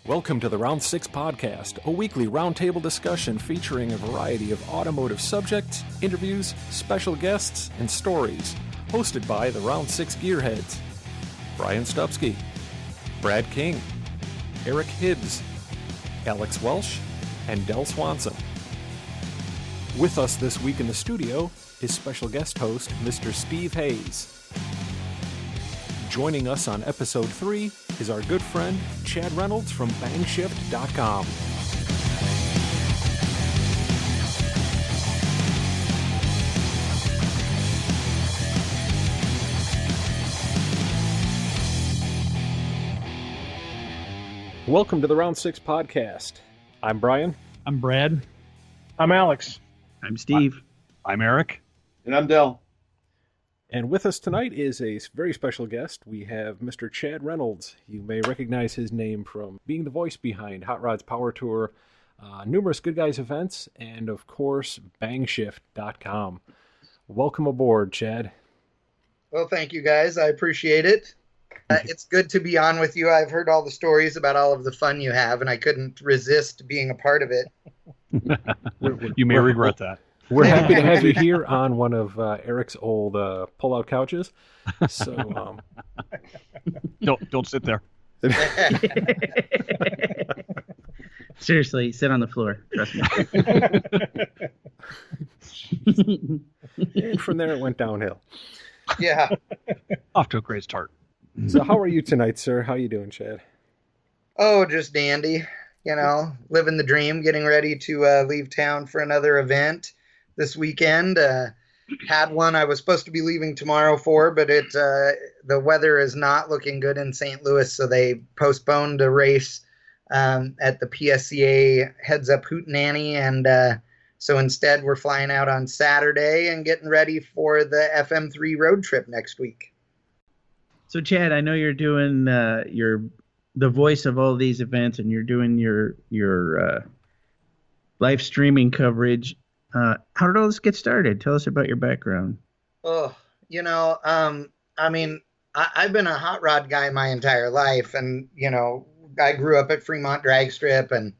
Welcome to the Round Six Podcast, a weekly roundtable discussion featuring a variety of automotive subjects, interviews, special guests, and stories, hosted by the Round Six Gearheads, Brian Stupski, Brad King, Eric Hibbs, Alex Welsh, and Del Swanson. With us this week in the studio is special guest host Mr. Steve Hayes. Joining us on episode 3 is our good friend Chad Reynolds from BangShift.com. Welcome to the Round 6 Podcast. I'm Brian. I'm Brad. I'm Alex. I'm Steve. I'm Eric. And I'm Del. And with us tonight is a very special guest. We have Mr. Chad Reynolds. You may recognize his name from being the voice behind Hot Rod's Power Tour, numerous Good Guys events, and of course, BangShift.com. Welcome aboard, Chad. Well, thank you guys. I appreciate it. It's good to be on with you. I've heard all the stories about all of the fun you have, and I couldn't resist being a part of it. You may regret that. We're happy to have you here on one of Eric's old pull-out couches. So don't sit there. Seriously, sit on the floor. Trust me. And from there, it went downhill. Yeah. Off to a great start. So how are you tonight, sir? How you doing, Chad? Oh, just dandy. You know, living the dream, getting ready to leave town for another event this weekend. Had one I was supposed to be leaving tomorrow for, but the weather is not looking good in St. Louis, so they postponed a race at the PSCA Heads Up Hootenanny, and so instead we're flying out on Saturday and getting ready for the FM3 road trip next week. So, Chad, I know you're doing the voice of all these events, and you're doing your live streaming coverage. How did all this get started? Tell us about your background. Oh, I mean, I've been a hot rod guy my entire life, and I grew up at Fremont Drag Strip, and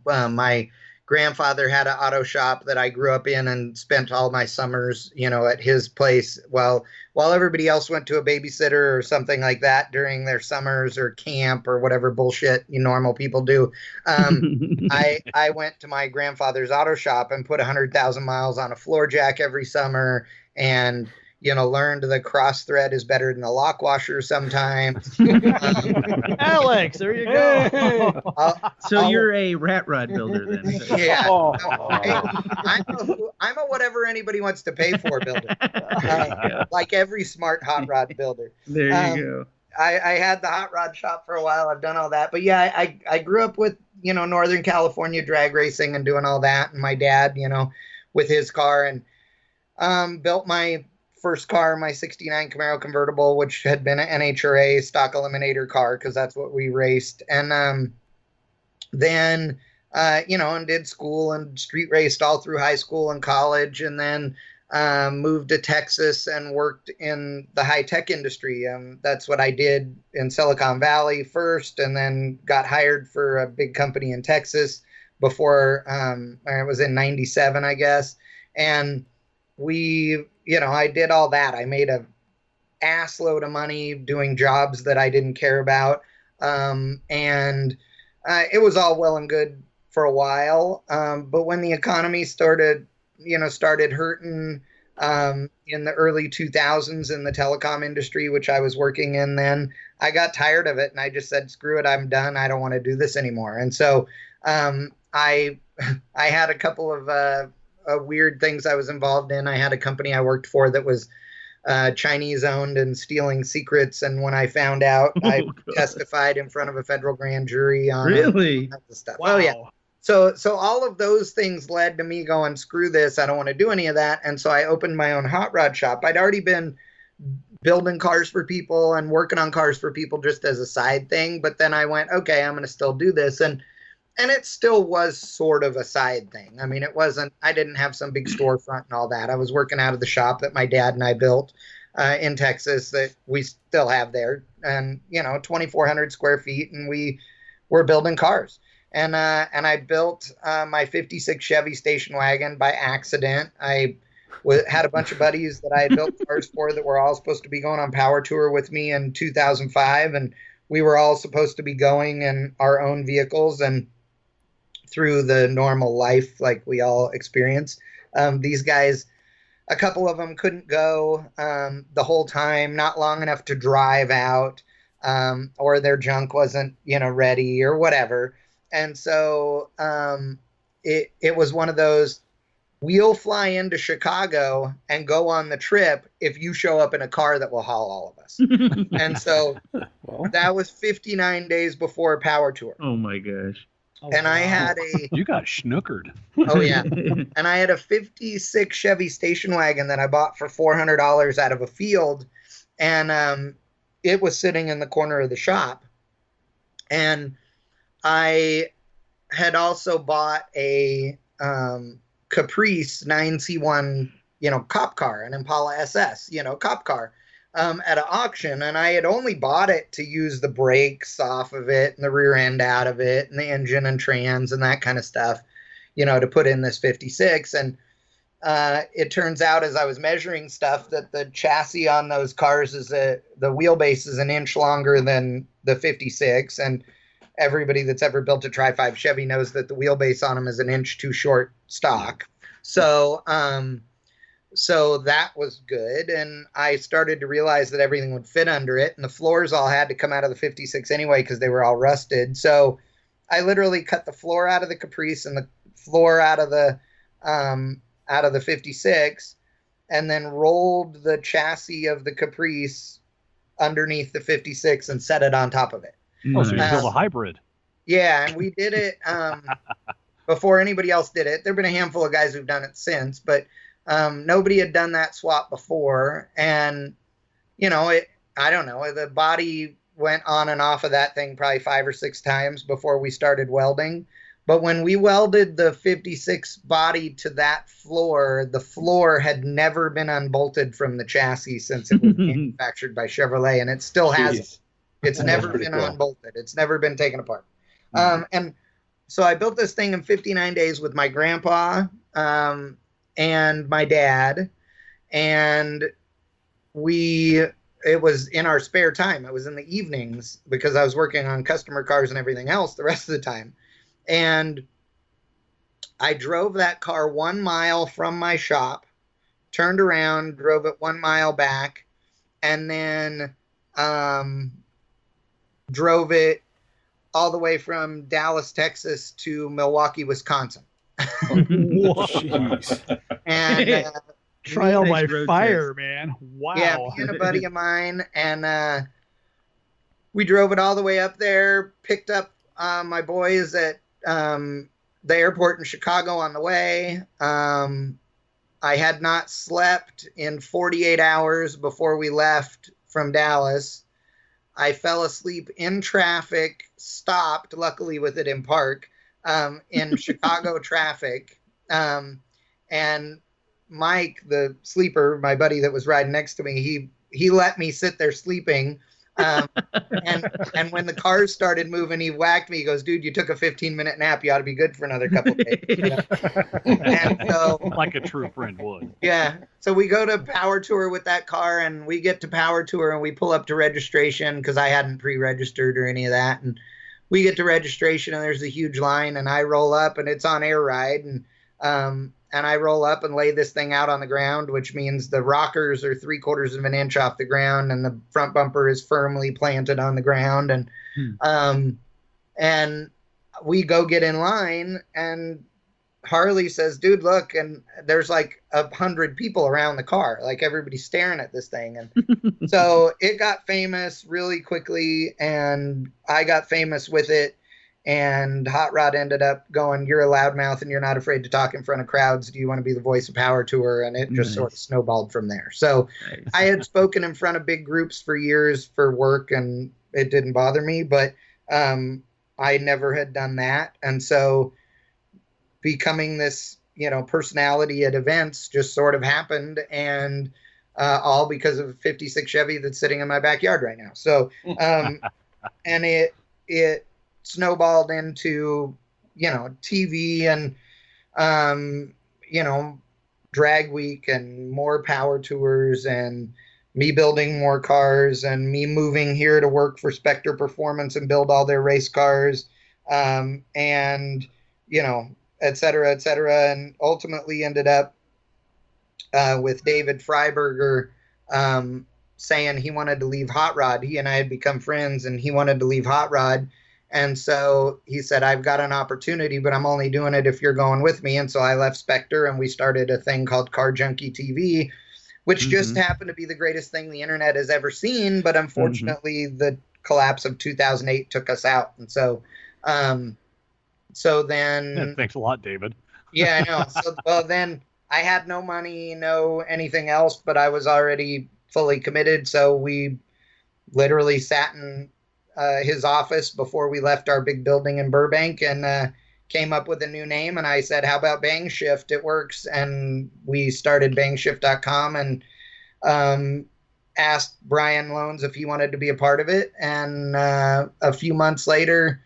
my grandfather had an auto shop that I grew up in and spent all my summers, at his place while everybody else went to a babysitter or something like that during their summers or camp or whatever bullshit normal people do. I went to my grandfather's auto shop and put 100,000 miles on a floor jack every summer and learned the cross thread is better than a lock washer sometimes. Alex, there you go. So you're a rat rod builder then. Yeah. I'm a whatever anybody wants to pay for builder. Like every smart hot rod builder. There you go. I had the hot rod shop for a while. I've done all that. But yeah, I grew up with, Northern California drag racing and doing all that. And my dad, with his car, and built my first car, my 69 Camaro convertible, which had been an NHRA stock eliminator car because that's what we raced. And then, and did school and street raced all through high school and college, and then moved to Texas and worked in the high-tech industry. That's what I did in Silicon Valley first, and then got hired for a big company in Texas before it was in 97, I guess. And I did all that. I made a ass load of money doing jobs that I didn't care about. And it was all well and good for a while. But when the economy started hurting in the early 2000s in the telecom industry, which I was working in then, I got tired of it. And I just said, screw it, I'm done. I don't want to do this anymore. And so I had a couple of weird things I was involved in. I had a company I worked for that was Chinese owned and stealing secrets. And when I found out, I testified in front of a federal grand jury on really stuff. Wow. Well, yeah. So all of those things led to me going, screw this. I don't want to do any of that. And so I opened my own hot rod shop. I'd already been building cars for people and working on cars for people just as a side thing. But then I went, okay, I'm going to still do this. And it still was sort of a side thing. I mean, I didn't have some big storefront and all that. I was working out of the shop that my dad and I built in Texas that we still have there. And, 2,400 square feet. And we were building cars. And I built my 56 Chevy station wagon by accident. I had a bunch of buddies that I had built cars for that were all supposed to be going on power tour with me in 2005. And we were all supposed to be going in our own vehicles and through the normal life like we all experience. These guys, a couple of them couldn't go the whole time, not long enough to drive out, or their junk wasn't, ready or whatever. And so it was one of those, we'll fly into Chicago and go on the trip if you show up in a car that will haul all of us. And so that was 59 days before Power Tour. Oh my gosh. And I had You got snookered. Oh yeah. And I had a 56 Chevy station wagon that I bought for $400 out of a field. And it was sitting in the corner of the shop. And I had also bought a Caprice 9C1, cop car, an Impala SS, cop car, at an auction. And I had only bought it to use the brakes off of it and the rear end out of it and the engine and trans and that kind of stuff, to put in this 56. And it turns out as I was measuring stuff that the chassis on those cars the wheelbase is an inch longer than the 56. And everybody that's ever built a Tri-5 Chevy knows that the wheelbase on them is an inch too short stock. So that was good. And I started to realize that everything would fit under it. And the floors all had to come out of the 56 anyway because they were all rusted. So I literally cut the floor out of the Caprice and the floor out of the 56 and then rolled the chassis of the Caprice underneath the 56 and set it on top of it. Oh, so you built a hybrid. Yeah, and we did it before anybody else did it. There have been a handful of guys who've done it since, but nobody had done that swap before. And, I don't know, the body went on and off of that thing probably 5 or 6 times before we started welding. But when we welded the 56 body to that floor, the floor had never been unbolted from the chassis since it was manufactured by Chevrolet, and it still hasn't. It's never been unbolted. It's never been taken apart. And so I built this thing in 59 days with my grandpa and my dad. And it was in our spare time. It was in the evenings because I was working on customer cars and everything else the rest of the time. And I drove that car 1 mile from my shop, turned around, drove it 1 mile back, and then drove it all the way from Dallas, Texas to Milwaukee, Wisconsin. Jeez. And trial by road fire, trips. man. Wow. yeah, me and a buddy of mine, and we drove it all the way up there, picked up my boys at the airport in Chicago on the way. I had not slept in 48 hours before we left from Dallas. I fell asleep in traffic, stopped, luckily with it in park, in Chicago traffic. And Mike, the sleeper, my buddy that was riding next to me, he let me sit there sleeping. And when the cars started moving, he whacked me. He goes, "Dude, you took a 15-minute nap. You ought to be good for another couple of days." And so, Like a true friend would. yeah. So we go to Power Tour with that car, and we get to Power Tour, and we pull up to registration because I hadn't pre-registered or any of that. And we get to registration, and there's a huge line, and I roll up, and it's on air ride, and I roll up and lay this thing out on the ground, which means the rockers are 3/4 of an inch off the ground, and the front bumper is firmly planted on the ground. And we go get in line, and Harley says, "Dude, look," and there's like 100 people around the car, like everybody's staring at this thing. And so it got famous really quickly, and I got famous with it. And Hot Rod ended up going, "You're a loudmouth and you're not afraid to talk in front of crowds. Do you want to be the voice of Power Tour?" And it just sort of snowballed from there. So I had spoken in front of big groups for years for work, and it didn't bother me, but I never had done that. And so becoming this, personality at events just sort of happened, and all because of a 56 Chevy that's sitting in my backyard right now. So, and it snowballed into, TV and, drag week and more power tours and me building more cars and me moving here to work for Spectre Performance and build all their race cars, and, et cetera, and ultimately ended up with David Freiberger saying he wanted to leave Hot Rod. He and I had become friends, and he wanted to leave Hot Rod. And so he said, I've got an opportunity, but I'm only doing it if you're going with me. And so I left Spectre, and we started a thing called Car Junkie TV, which just happened to be the greatest thing the internet has ever seen. But unfortunately, the collapse of 2008 took us out. And so, then... Thanks a lot, David. Yeah, I know. So, well, then I had no money, no anything else, but I was already fully committed. So we literally sat in his office before we left our big building in Burbank and came up with a new name. And I said, how about BangShift? It works. And we started BangShift.com and asked Brian Loans if he wanted to be a part of it. And a few months later,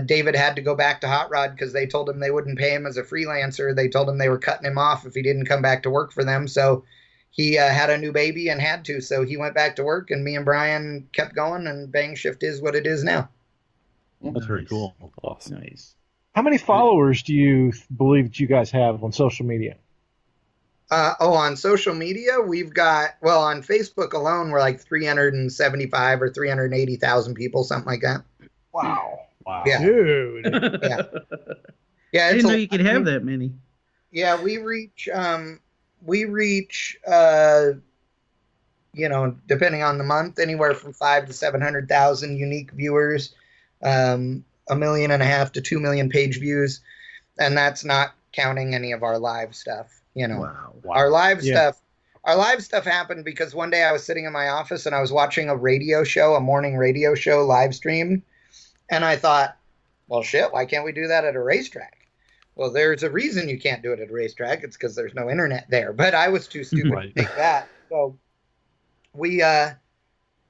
David had to go back to Hot Rod because they told him they wouldn't pay him as a freelancer. They told him they were cutting him off if he didn't come back to work for them. So he had a new baby and had to. So he went back to work, and me and Brian kept going, and BangShift is what it is now. That's very cool. Awesome. Nice. How many followers do you believe that you guys have on social media? On social media, we've got, well, on Facebook alone, we're like 375 or 380,000 people, something like that. Wow. Wow. Yeah. Dude. Yeah. I didn't know you could have that many. Yeah, we reach, depending on the month, anywhere from 500,000 to 700,000 unique viewers, 1.5 million to 2 million page views, and that's not counting any of our live stuff. Wow. Our live stuff happened because one day I was sitting in my office and I was watching a morning radio show live stream, and I thought, well, shit, why can't we do that at a racetrack? Well, there's a reason you can't do it at a racetrack. It's because there's no internet there. But I was too stupid to take that. So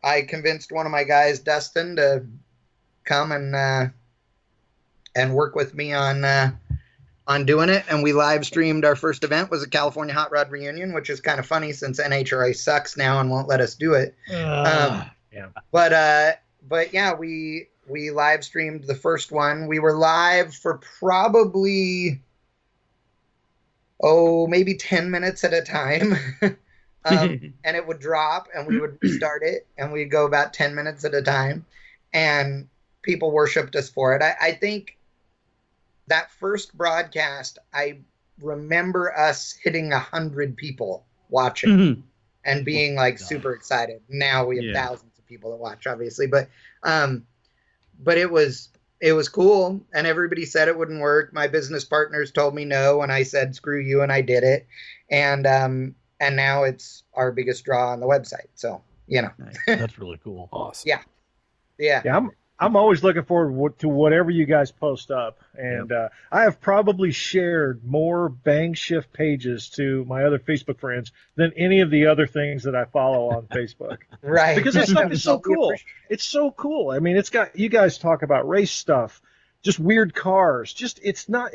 I convinced one of my guys, Dustin, to come and work with me on doing it. And we live streamed our first event was a California Hot Rod Reunion, which is kind of funny since NHRA sucks now and won't let us do it. Yeah. But yeah, we live streamed the first one. We were live for probably, maybe 10 minutes at a time. And it would drop and we would restart it and we'd go about 10 minutes at a time. And people worshiped us for it. I think that first broadcast, I remember us hitting 100 people watching and being like super excited. Now we have thousands of people that watch, obviously, but it was cool, and everybody said it wouldn't work. My business partners told me no, and I said screw you, and I did it. And now it's our biggest draw on the website. So That's really cool. Awesome. Yeah. I'm always looking forward to whatever you guys post up, and I have probably shared more BangShift pages to my other Facebook friends than any of the other things that I follow on Facebook. Right. Because this stuff is so cool. It's so cool. I mean, it's got, you guys talk about race stuff, just weird cars. Just it's not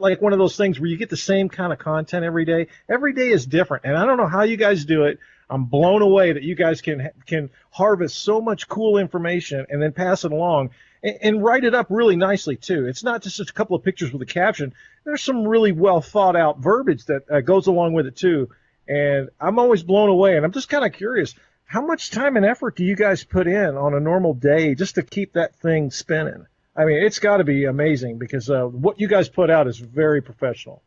like one of those things where you get the same kind of content every day. Every day is different, and I don't know how you guys do it. I'm blown away that you guys can harvest so much cool information and then pass it along and write it up really nicely too. It's not just a couple of pictures with a caption. There's some really well thought out verbiage that goes along with it too. And I'm always blown away. And I'm just kind of curious, how much time and effort do you guys put in on a normal day just to keep that thing spinning? I mean, it's got to be amazing because what you guys put out is very professional.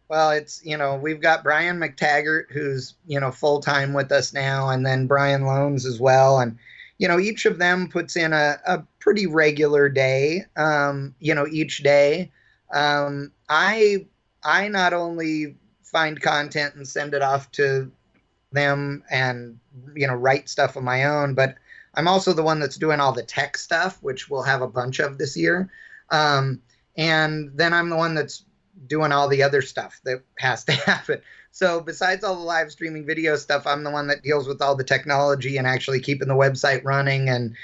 Well, it's, we've got Brian McTaggart, who's, full-time with us now, and then Brian Loans as well. And, each of them puts in a pretty regular day, each day. I not only find content and send it off to them and, write stuff of my own, but I'm also the one that's doing all the tech stuff, which we'll have a bunch of this year. And then I'm the one that's doing all the other stuff that has to happen. So besides all the live streaming video stuff, I'm the one that deals with all the technology and actually keeping the website running and,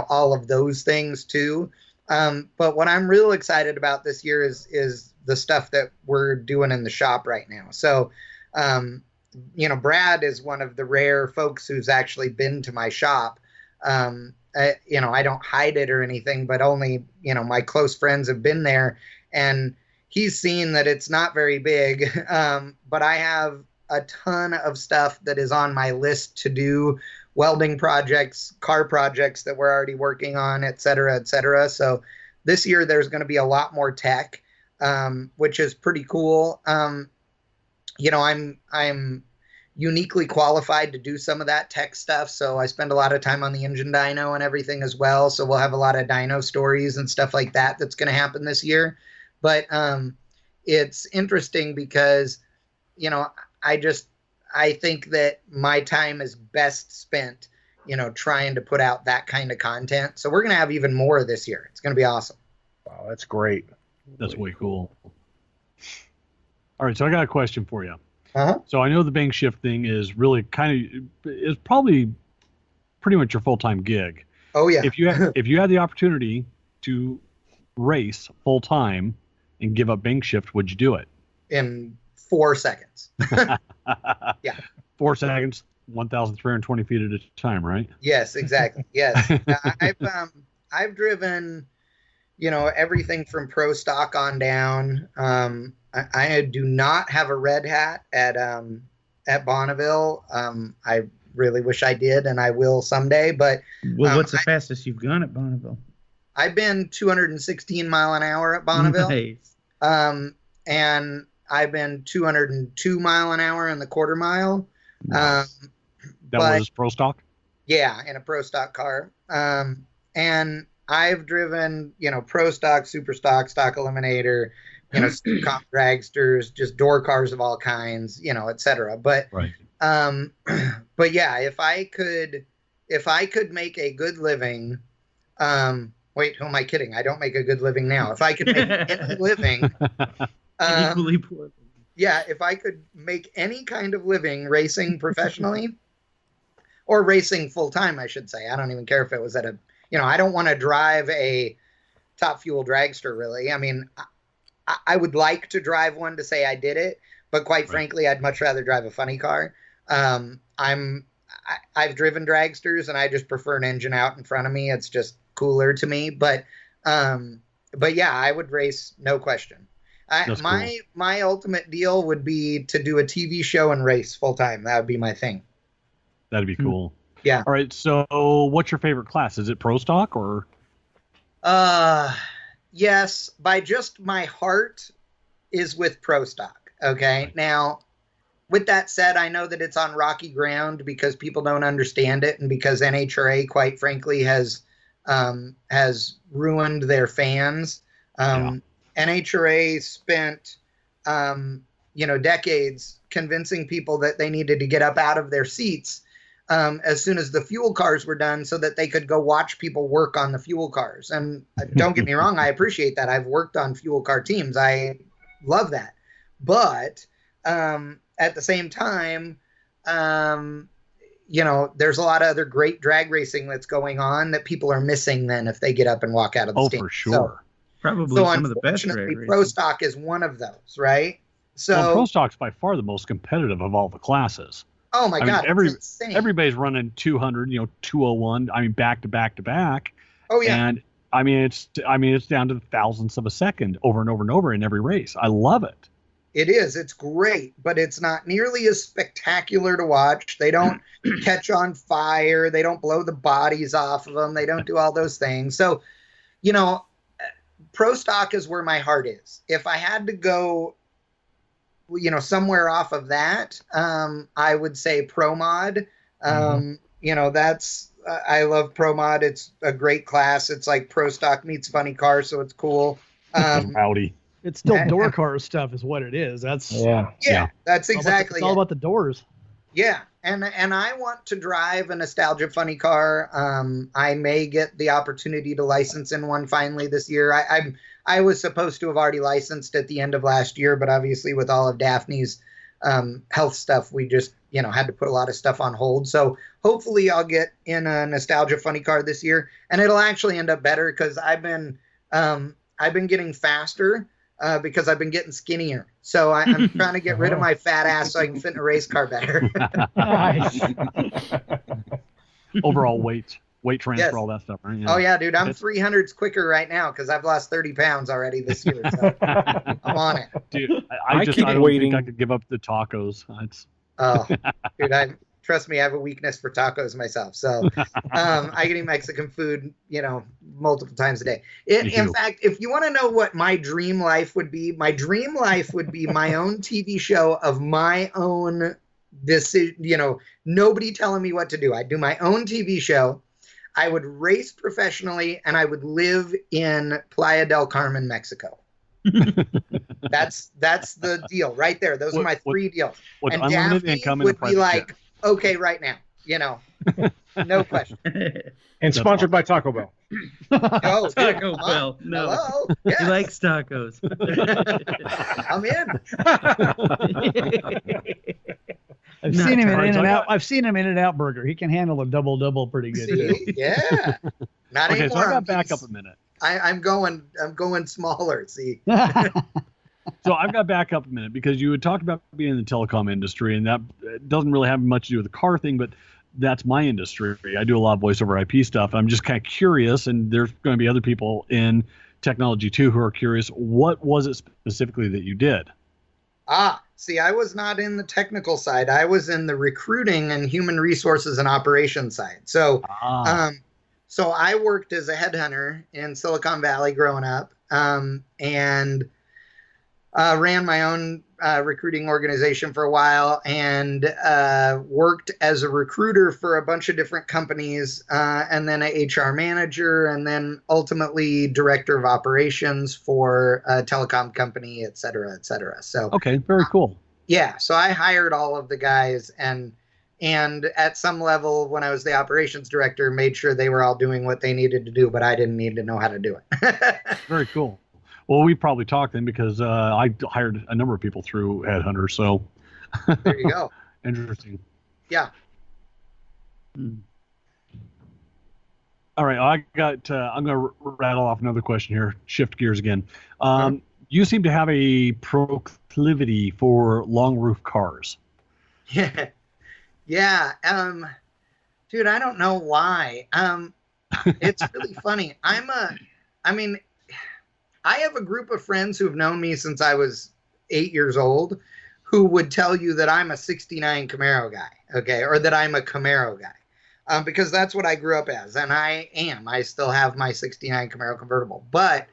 all of those things too. But what I'm real excited about this year is the stuff that we're doing in the shop right now. So, Brad is one of the rare folks who's actually been to my shop. I don't hide it or anything, but only, my close friends have been there, and he's seen that it's not very big. But I have a ton of stuff that is on my list to do, welding projects, car projects that we're already working on, et cetera, et cetera. So this year there's going to be a lot more tech, which is pretty cool. I'm uniquely qualified to do some of that tech stuff. So I spend a lot of time on the engine dyno and everything as well. So we'll have a lot of dyno stories and stuff like that that's going to happen this year. But it's interesting because, I think that my time is best spent, trying to put out that kind of content. So we're going to have even more this year. It's going to be awesome. Wow, that's great. That's way cool. All right, so I got a question for you. Uh-huh. So I know the BangShift thing is really is probably pretty much your full-time gig. Oh yeah. If you had the opportunity to race full-time and give up BangShift, would you do it? In 4 seconds. Yeah. 4 seconds, 1,320 feet at a time, right? Yes, exactly. Yes. I've driven, everything from ProStock on down. I do not have a red hat at Bonneville. I really wish I did, and I will someday. But what's the fastest you've gone at Bonneville? I've been 216 mile an hour at Bonneville. Nice. And I've been 202 mile an hour in the quarter mile. Nice. That was ProStock? Yeah, in a ProStock car. And I've driven, ProStock, Superstock, Stock Eliminator, comp dragsters, just door cars of all kinds, et cetera. But, right. But yeah, if I could make a good living, wait, who am I kidding? I don't make a good living now. If I could make any living, equally poor. Yeah, if I could make any kind of living racing professionally, or racing full time, I should say. I don't even care if it was at I don't want to drive a top fuel dragster, really. I mean, I would like to drive one to say I did it, but quite frankly, I'd much rather drive a funny car. I've driven dragsters, and I just prefer an engine out in front of me. It's just cooler to me. But yeah, I would race, no question. My ultimate deal would be to do a TV show and race full time. That would be my thing. That'd be cool. Yeah. All right. So, what's your favorite class? Is it ProStock or? Yes. By just my heart is with ProStock. Okay. Right. Now, with that said, I know that it's on rocky ground because people don't understand it, and because NHRA, quite frankly, has ruined their fans. NHRA spent, decades convincing people that they needed to get up out of their seats as soon as the fuel cars were done so that they could go watch people work on the fuel cars. And don't get me wrong, I appreciate that. I've worked on fuel car teams. I love that. But at the same time, there's a lot of other great drag racing that's going on that people are missing then if they get up and walk out of the stand. Oh, for sure. So, probably some of the best drag racing. ProStock is one of those, right? So ProStock's by far the most competitive of all the classes. Oh my God, it's insane. Everybody's running 200, 201. I mean, back to back to back. Oh yeah. And it's down to the thousandths of a second over and over and over in every race. I love it. It is. It's great, but it's not nearly as spectacular to watch. They don't catch on fire. They don't blow the bodies off of them. They don't do all those things. So, ProStock is where my heart is. If I had to go, somewhere off of that, I would say ProMod. That's I love ProMod. It's a great class. It's like ProStock meets funny car, so it's cool. Rowdy. It's still door car stuff, is what it is. That's That's exactly. It's all about the doors. Yeah, and I want to drive a nostalgia funny car. I may get the opportunity to license in one finally this year. I was supposed to have already licensed at the end of last year, but obviously with all of Daphne's health stuff, we just had to put a lot of stuff on hold. So hopefully I'll get in a nostalgia funny car this year, and it'll actually end up better because I've been I've been getting faster because I've been getting skinnier. So I'm trying to get rid of my fat ass so I can fit in a race car better. Nice. Overall weight transfer, Yes. all that stuff, right? Oh yeah, dude, I'm 300s quicker right now because I've lost 30 pounds already this year. So I'm on it. Dude, I keep don't waiting. think I could give up the tacos. It's Oh, dude, trust me, I have a weakness for tacos myself. So I can eat Mexican food, multiple times a day. In fact, if you want to know what my dream life would be, my dream life would be my own TV show of my own decision, nobody telling me what to do. I'd do my own TV show. I would race professionally, and I would live in Playa del Carmen, Mexico. That's the deal right there. Those are my three deals. What's And unlimited Daphne income would and be private like, jet. okay, right now, no question. And sponsored by Taco Bell. Oh, dude, Taco come on. Bell. No. Hello. He Yes. likes tacos. I'm in. I've Not seen him in charged. In-N-Out. I've seen him in In-N-Out Burger. He can handle a double pretty good. too. See? Yeah. Not Okay, anymore. so I got back up a minute. I'm going smaller. See. So I've got back up a minute because you had talked about being in the telecom industry, and that doesn't really have much to do with the car thing, but that's my industry. I do a lot of voice over IP stuff. I'm just kind of curious, and there's going to be other people in technology too who are curious. What was it specifically that you did? See, I was not in the technical side. I was in the recruiting and human resources and operations side. So, so I worked as a headhunter in Silicon Valley growing up, and ran my own recruiting organization for a while, and worked as a recruiter for a bunch of different companies, and then an HR manager, and then ultimately director of operations for a telecom company, et cetera, et cetera. So, Okay, very cool. yeah, so I hired all of the guys, and at some level, when I was the operations director, made sure they were all doing what they needed to do, but I didn't need to know how to do it. Very cool. Well, we probably talked then because I hired a number of people through Headhunter. So There you go. interesting. Yeah. All right, I'm going to rattle off another question here. Shift gears again. You seem to have a proclivity for long roof cars. Yeah. Yeah. Dude, I don't know why. It's really funny. I have a group of friends who have known me since I was 8 years old who would tell you that I'm a 69 Camaro guy, okay, or that I'm a Camaro guy, because that's what I grew up as, and I am. I still have my 69 Camaro convertible. But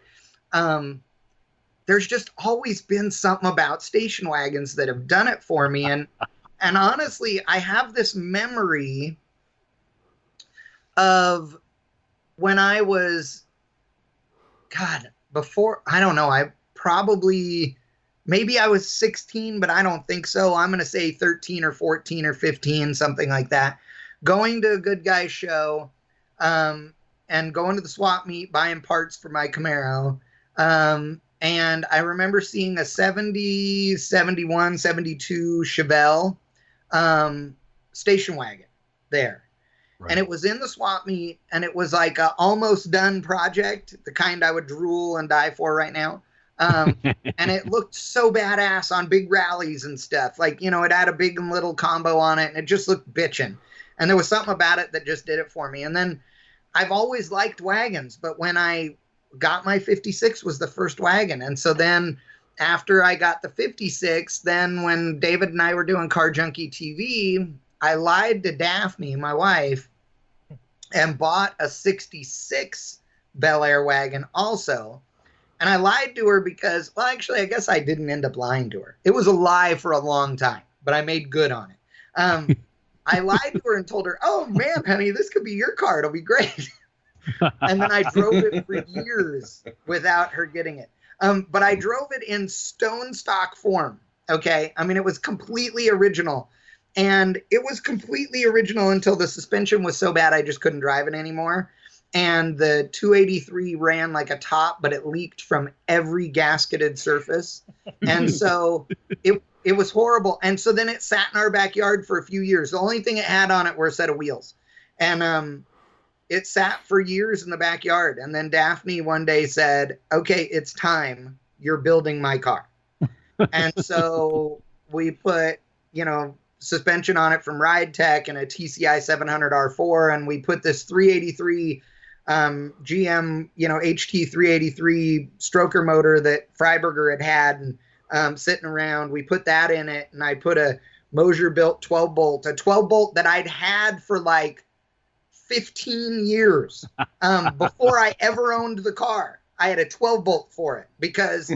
there's just always been something about station wagons that have done it for me. And honestly, I have this memory of when I was, I don't know, maybe I was 16, but I don't think so. I'm going to say 13 or 14 or 15, something like that. Going to a good guy show, and going to the swap meet, buying parts for my Camaro. And I remember seeing a 70, 71, 72 Chevelle station wagon there. Right. And it was in the swap meet, and it was like a almost done project, the kind I would drool and die for right now. And it looked so badass on big rallies and stuff. Like, it had a big and little combo on it, and it just looked bitchin'. And there was something about it that just did it for me. And then I've always liked wagons, but when I got my 56 was the first wagon. And so then after I got the 56, then when David and I were doing Car Junkie TV, I lied to Daphne, my wife, and bought a 66 Bel Air wagon also. And I lied to her because, well, actually, I guess I didn't end up lying to her. It was a lie for a long time, but I made good on it. I lied to her and told her, oh, man, honey, this could be your car. It'll be great. And then I drove it for years without her getting it. But I drove it in stone stock form, okay? I mean, it was completely original. And it was completely original until the suspension was so bad I just couldn't drive it anymore. And the 283 ran like a top, but it leaked from every gasketed surface. And so it was horrible. And so then it sat in our backyard for a few years. The only thing it had on it were a set of wheels. And it sat for years in the backyard. And then Daphne one day said, okay, it's time. You're building my car. And so we put, suspension on it from Ride Tech and a TCI 700 R4. And we put this 383 GM, HT 383 stroker motor that Freiberger had sitting around. We put that in it, and I put a Mosier built 12 bolt that I'd had for like 15 years before I ever owned the car. I had a 12 bolt for it because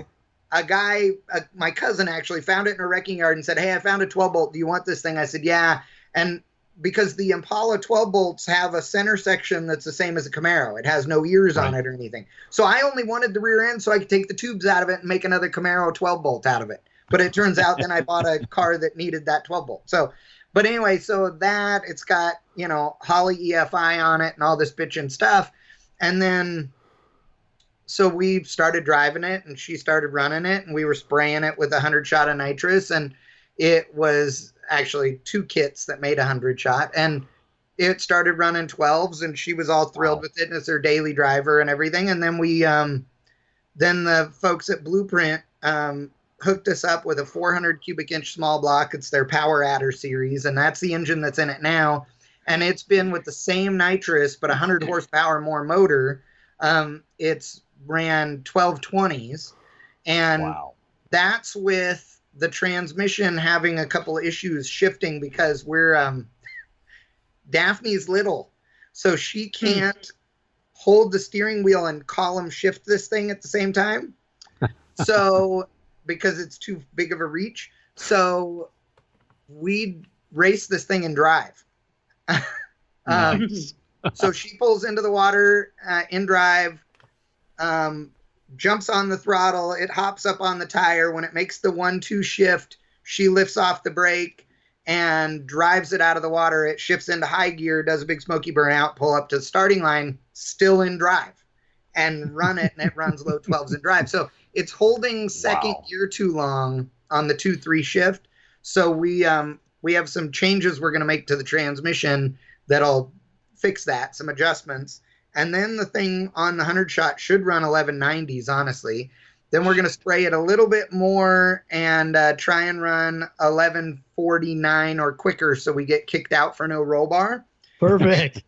a guy, my cousin actually found it in a wrecking yard and said, hey, I found a 12 bolt. Do you want this thing? I said, yeah. And because the Impala 12 bolts have a center section that's the same as a Camaro. It has no ears on it or anything. So I only wanted the rear end so I could take the tubes out of it and make another Camaro 12 bolt out of it. But it turns out then I bought a car that needed that 12 bolt. So, but anyway, so that it's got, Holley EFI on it and all this bitchin' stuff. And then, so we started driving it and she started running it and we were spraying it with 100 shot of nitrous, and it was actually 2 kits that made 100 shot, and it started running 12s and she was all thrilled with it, and it's her daily driver and everything. And then we, then the folks at Blueprint, hooked us up with a 400 cubic inch small block. It's their Power Adder series, and that's the engine that's in it now. And it's been with the same nitrous, but 100 horsepower more motor. It's ran 1220s, and that's with the transmission having a couple of issues shifting because we're Daphne's little, so she can't hold the steering wheel and column shift this thing at the same time. So because it's too big of a reach, so we race this thing and drive. Nice. So she pulls into the water in drive, jumps on the throttle, it hops up on the tire. When it makes the 1-2 shift, she lifts off the brake and drives it out of the water. It shifts into high gear, does a big smoky burnout, pull up to the starting line, still in drive, and run it, and it runs low 12s in drive. So it's holding second gear too long on the 2-3 shift. So we have some changes we're going to make to the transmission that'll fix that, some adjustments. And then the thing on the 100 shot should run 1190s, honestly. Then we're going to spray it a little bit more and try and run 1149 or quicker so we get kicked out for no roll bar. Perfect.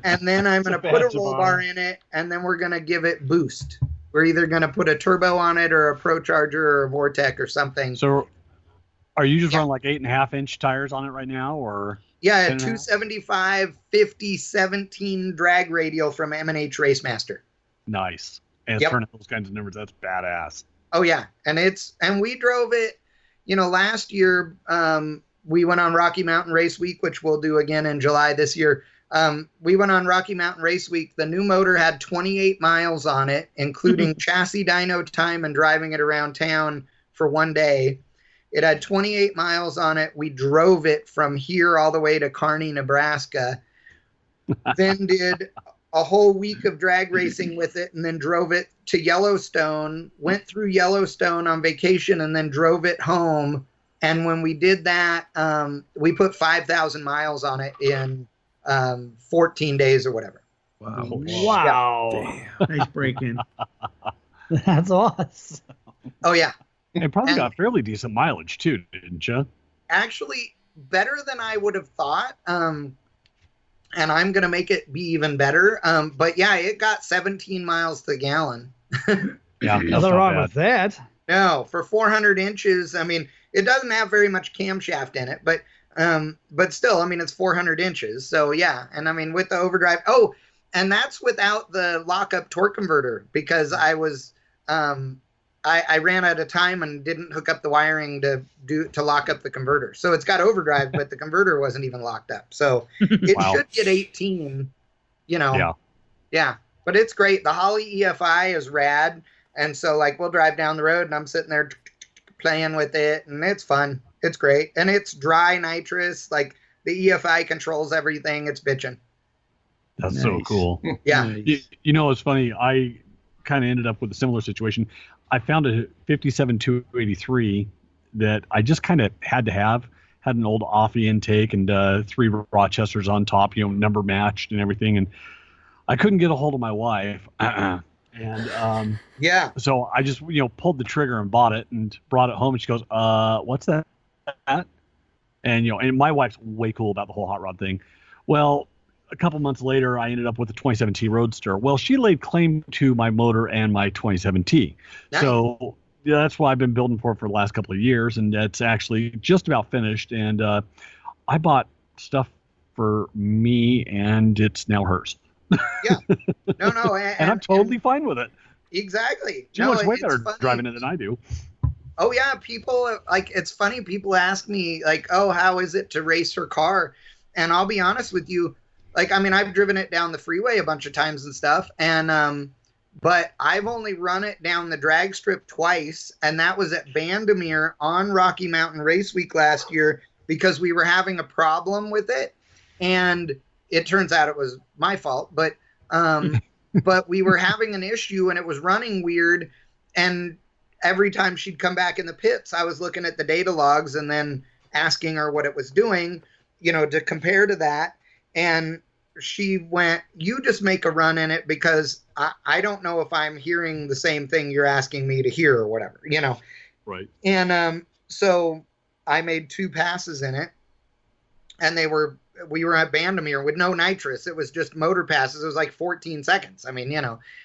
And then I'm going to put a roll bar in it, and then we're going to give it boost. We're either going to put a turbo on it or a ProCharger or a Vortec or something. So are you just running like 8.5 inch tires on it right now, or? Yeah, 275 50 17 drag radial from M&H Racemaster. Nice. And it's turning those kinds of numbers. That's badass. Oh yeah, and we drove it. Last year we went on Rocky Mountain Race Week, which we'll do again in July this year. We went on Rocky Mountain Race Week. The new motor had 28 miles on it, including chassis dyno time and driving it around town for one day. It had 28 miles on it. We drove it from here all the way to Kearney, Nebraska. Then did a whole week of drag racing with it, and then drove it to Yellowstone, went through Yellowstone on vacation, and then drove it home. And when we did that, we put 5,000 miles on it in 14 days or whatever. Wow. Yeah. Nice break-in. That's awesome. Oh, yeah. It probably got fairly decent mileage, too, didn't you? Actually, better than I would have thought. And I'm going to make it be even better. But, yeah, it got 17 miles to the gallon. Yeah, nothing wrong with that. No, for 400 inches, I mean, it doesn't have very much camshaft in it. But still, I mean, it's 400 inches. So, yeah. And, I mean, with the overdrive. Oh, and that's without the lockup torque converter because I was I ran out of time and didn't hook up the wiring to lock up the converter. So it's got overdrive, but the converter wasn't even locked up. So it should get 18, Yeah. But it's great. The Holley EFI is rad. And so like we'll drive down the road and I'm sitting there playing with it and it's fun. It's great. And it's dry nitrous. Like the EFI controls everything. It's bitching. That's so cool. Yeah. Nice. It's funny. I kind of ended up with a similar situation. I found a 57 283 that I just kind of had to have. Had an old Offie intake and 3 Rochesters on top, number matched and everything. And I couldn't get a hold of my wife. And Yeah. so I just, pulled the trigger and bought it and brought it home. And she goes, what's that? And, and my wife's way cool about the whole hot rod thing. Well, a couple months later, I ended up with a 2017 Roadster. Well, she laid claim to my motor and my 2017. Nice. So that's why I've been building for the last couple of years. And that's actually just about finished. And I bought stuff for me, and it's now hers. Yeah. No. And I'm totally fine with it. Exactly. She looks way better driving it than I do. Oh yeah, people it's funny. People ask me like, "Oh, how is it to race her car?" And I'll be honest with you, I've driven it down the freeway a bunch of times and stuff, and but I've only run it down the drag strip twice, and that was at Bandamere on Rocky Mountain Race Week last year because we were having a problem with it, and it turns out it was my fault, but but we were having an issue and it was running weird, and every time she'd come back in the pits, I was looking at the data logs and then asking her what it was doing, to compare to that. And she went, "You just make a run in it because I don't know if I'm hearing the same thing you're asking me to hear or whatever, Right. And so I made 2 passes in it, and we were at Bandamere with no nitrous. It was just motor passes. It was like 14 seconds.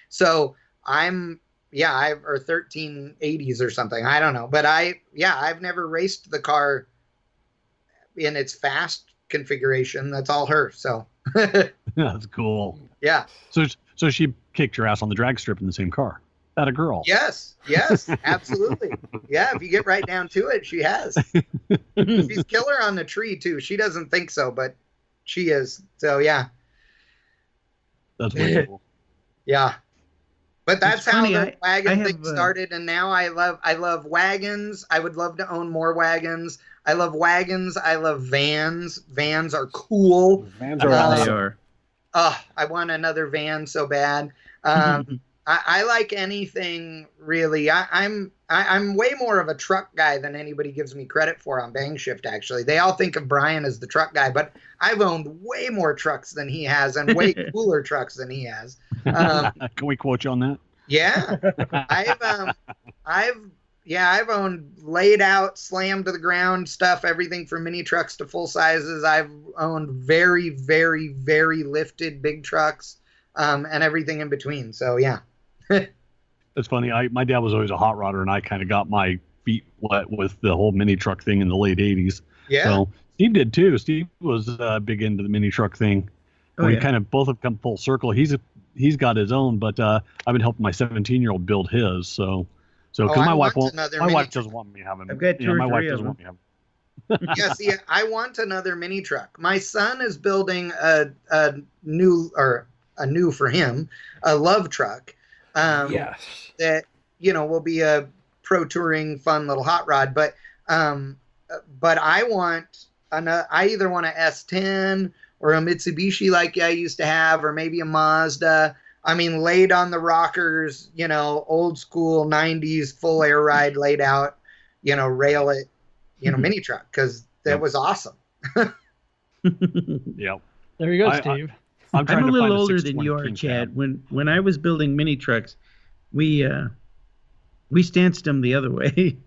So or 1380s or something. I don't know. But I've never raced the car in its fast configuration. That's all her. So That's cool. Yeah. So she kicked your ass on the drag strip in the same car. That a girl. Yes, absolutely. Yeah, if you get right down to it, she has. She's killer on the tree too. She doesn't think so, but she is. So yeah. That's way cool. Yeah. But that's how the wagon thing have, started, and now I love wagons. I would love to own more wagons. I love wagons. I love vans. Vans are cool. Vans are awesome. They are. I want another van so bad. I like anything really. I'm way more of a truck guy than anybody gives me credit for on BangShift. Actually, they all think of Brian as the truck guy, but I've owned way more trucks than he has, and way cooler trucks than he has. Can we quote you on that? Yeah, I've owned laid out, slammed to the ground stuff, everything from mini trucks to full sizes. I've owned very, very, very lifted big trucks, and everything in between. So yeah. It's funny. My dad was always a hot rodder, and I kind of got my feet wet with the whole mini truck thing in the late '80s. Yeah. So Steve did too. Steve was big into the mini truck thing. We kind of both have come full circle. He's got his own, but I've been helping my 17-year-old build his. So because my wife doesn't want me having. I've got two or my wife three doesn't of want me having. Yeah, see, I want another mini truck. My son is building a new for him, a love truck. Yes. That will be a pro touring fun little hot rod, but I want I either want a S10 or a Mitsubishi like I used to have, or maybe a Mazda. Laid on the rockers, old school 90s full air ride laid out, rail it, mini truck, because that was awesome. Yep. There you go, Steve. I'm a little find older 620 than you are, King Chad. cab. When I was building mini trucks, we stanced them the other way.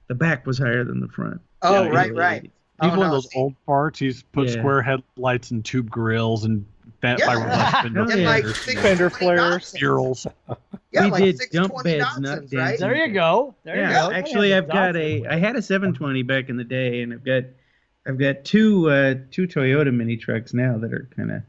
The back was higher than the front. Oh, Yeah, right. He's one of those old parts. He's put square headlights and tube grills and fiberglass fender and like flares. Fender flares. Spirals. Yeah, We like did 620 dump beds, Datsuns, not right? dents. There you go. There you go. Actually, I had a 720 back in the day, and I've got two Toyota mini trucks now that are kind of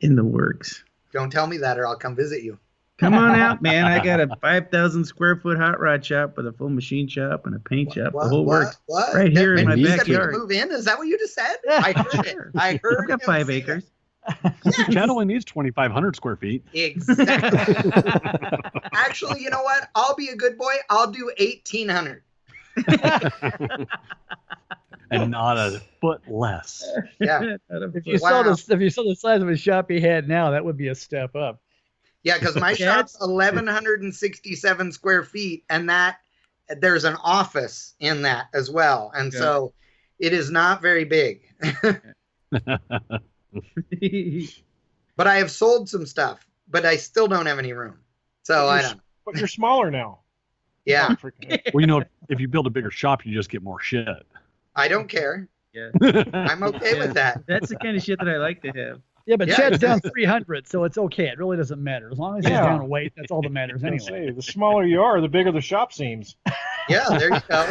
in the works. Don't tell me that, or I'll come visit you. Come on out, man. I got a 5,000 square foot hot rod shop with a full machine shop and a paint shop. The whole works. What? Right here in my You said backyard. we move in? Is that what you just said? I heard it. I heard I've got him 5 say acres. Yes. Chad only needs 2,500 square feet. Exactly. Actually, you know what? I'll be a good boy. I'll do 1,800. And not a foot less. Yeah. If you saw the size of a shop he had now, that would be a step up. Yeah, because my shop's 1,167 square feet, and there's an office in that as well, and so it is not very big. But I have sold some stuff, but I still don't have any room. So I don't know. But you're smaller now. Yeah. Well, if you build a bigger shop, you just get more shit. I don't care. Yeah. I'm okay with that. That's the kind of shit that I like to have. Yeah, but Yeah, Chad's down 300, so it's okay. It really doesn't matter. As long as he's Yeah. down a weight, that's all that matters I anyway. say, the smaller you are, the bigger the shop seems. Yeah, there you go.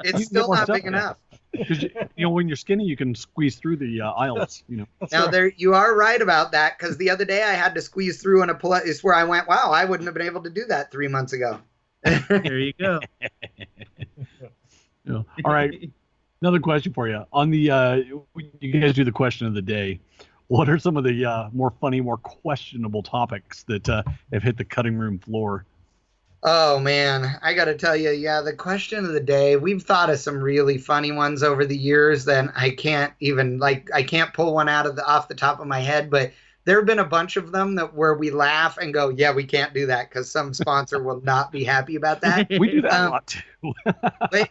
It's still not big enough. Because when you're skinny, you can squeeze through the aisles. Now there, you are right about that, because the other day I had to squeeze through in a place where I went, wow, I wouldn't have been able to do that 3 months ago. There you go. All right. Another question for you. On the you guys do the question of the day. What are some of the more funny, more questionable topics that have hit the cutting room floor? Oh man, I got to tell you, yeah, the question of the day, we've thought of some really funny ones over the years that I can't even, I can't pull one off the top of my head, but there have been a bunch of them where we laugh and go, yeah, we can't do that because some sponsor will not be happy about that. We do that a lot too. But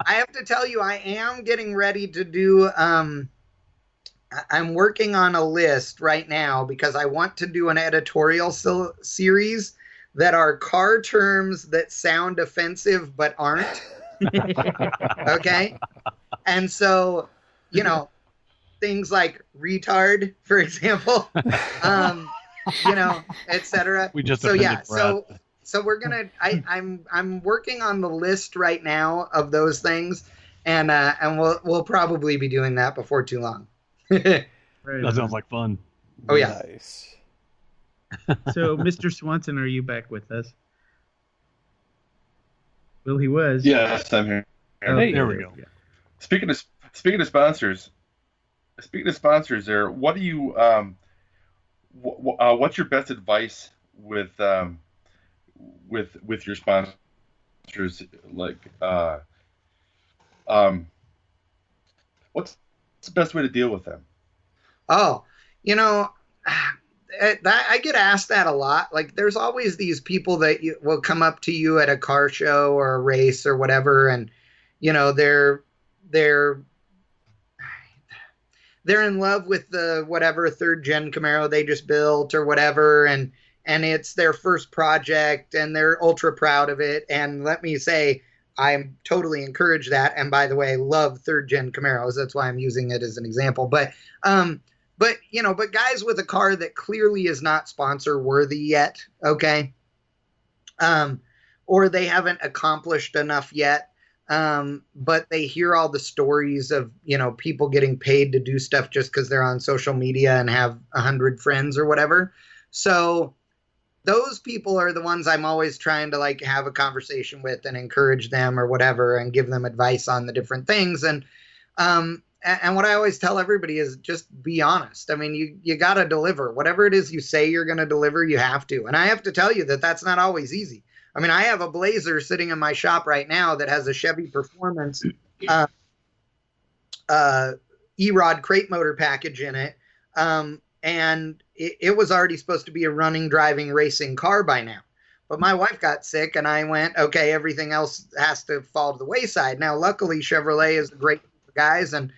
I have to tell you, I am getting ready to do, I'm working on a list right now because I want to do an editorial series that are car terms that sound offensive but aren't. Okay? And so, things like retard, for example, etc. We just so yeah, so we're gonna. I'm working on the list right now of those things, and we'll probably be doing that before too long. That sounds like fun. Oh yeah. Nice. So, Mr. Swanson, are you back with us? Well, he was. Yes, I'm here. Hey, there we go. Yeah. Speaking of sponsors, there. What do you what's your best advice with your sponsors? Like, what's the best way to deal with them? Oh, I get asked that a lot. Like, there's always these people that will come up to you at a car show or a race or whatever, and they're in love with the whatever third gen Camaro they just built or whatever, and it's their first project and they're ultra proud of it. And let me say, I'm totally encourage that. And by the way, love third gen Camaros. That's why I'm using it as an example. But guys with a car that clearly is not sponsor worthy yet, okay, or they haven't accomplished enough yet, but they hear all the stories of people getting paid to do stuff just because they're on social media and have 100 friends or whatever. So those people are the ones I'm always trying to have a conversation with and encourage them or whatever and give them advice on the different things. And what I always tell everybody is just be honest. I mean, you got to deliver. Whatever it is you say you're going to deliver, you have to. And I have to tell you that that's not always easy. I mean, I have a Blazer sitting in my shop right now that has a Chevy Performance E-Rod crate motor package in it. And it was already supposed to be a running, driving, racing car by now. But my wife got sick, and I went, okay, everything else has to fall to the wayside. Now, luckily, Chevrolet is a great group of guys, and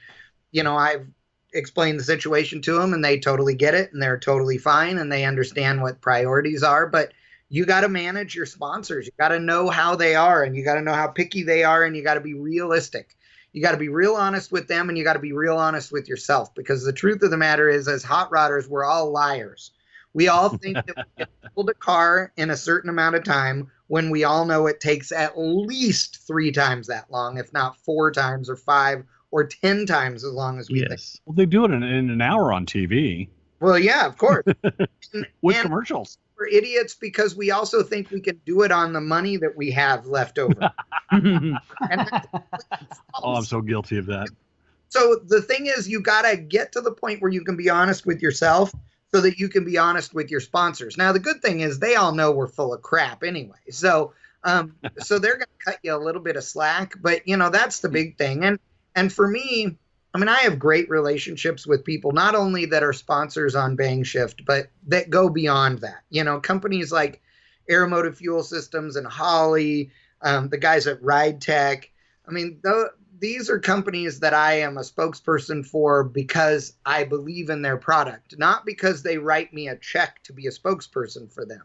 I've explained the situation to them, and they totally get it, and they're totally fine, and they understand what priorities are. But you got to manage your sponsors. You got to know how they are, and you got to know how picky they are, and you got to be realistic. You got to be real honest with them, and you got to be real honest with yourself, because the truth of the matter is, as hot rodders, we're all liars. We all think that we can build a car in a certain amount of time when we all know it takes at least 3 times that long, if not 4 times or 5 or 10 times as long as we think. Well, they do it in an hour on TV. Well, yeah, of course. With commercials. We're idiots because we also think we can do it on the money that we have left over. And I'm so guilty of that. So the thing is, you got to get to the point where you can be honest with yourself so that you can be honest with your sponsors. Now, the good thing is they all know we're full of crap anyway. So so they're going to cut you a little bit of slack. But, that's the big thing. And for me, I mean, I have great relationships with people, not only that are sponsors on BangShift, but that go beyond that. Companies like Automotive Fuel Systems and Holly, the guys at Ride Tech. I mean, these are companies that I am a spokesperson for because I believe in their product, not because they write me a check to be a spokesperson for them.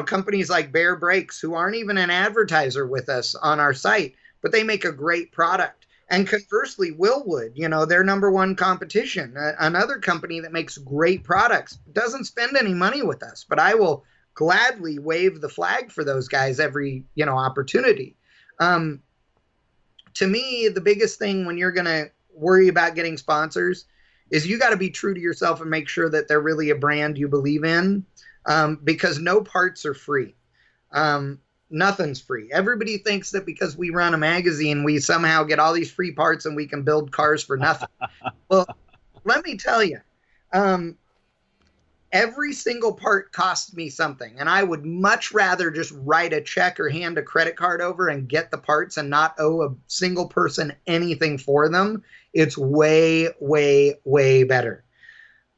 Companies like Bear Brakes, who aren't even an advertiser with us on our site, but they make a great product. And conversely, Willwood, their number one competition, another company that makes great products, doesn't spend any money with us, but I will gladly wave the flag for those guys every, opportunity. To me, the biggest thing when you're going to worry about getting sponsors is you got to be true to yourself and make sure that they're really a brand you believe in, because no parts are free. Nothing's free. Everybody thinks that because we run a magazine, we somehow get all these free parts and we can build cars for nothing. Well, let me tell you, every single part costs me something, and I would much rather just write a check or hand a credit card over and get the parts and not owe a single person anything for them. It's way, way, way better.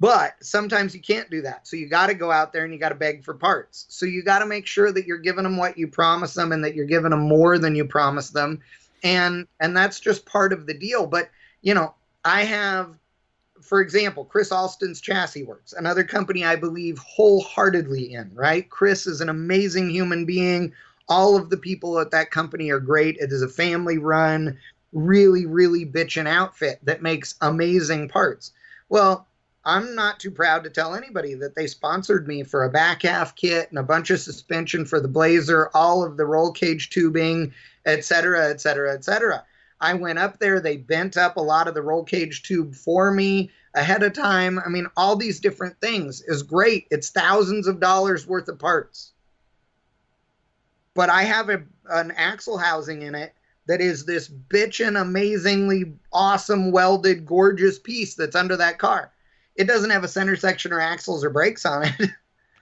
But sometimes you can't do that. So you got to go out there and you got to beg for parts. So you got to make sure that you're giving them what you promise them and that you're giving them more than you promised them. And that's just part of the deal. But, I have, for example, Chris Alston's Chassis Works, another company I believe wholeheartedly in, right? Chris is an amazing human being. All of the people at that company are great. It is a family-run, really, really bitchin' outfit that makes amazing parts. Well, I'm not too proud to tell anybody that they sponsored me for a back half kit and a bunch of suspension for the Blazer, all of the roll cage tubing, et cetera, et cetera, et cetera. I went up there. They bent up a lot of the roll cage tube for me ahead of time. I mean, all these different things is great. It's thousands of dollars worth of parts. But I have an axle housing in it that is this bitchin' amazingly awesome, welded, gorgeous piece that's under that car. It doesn't have a center section or axles or brakes on it.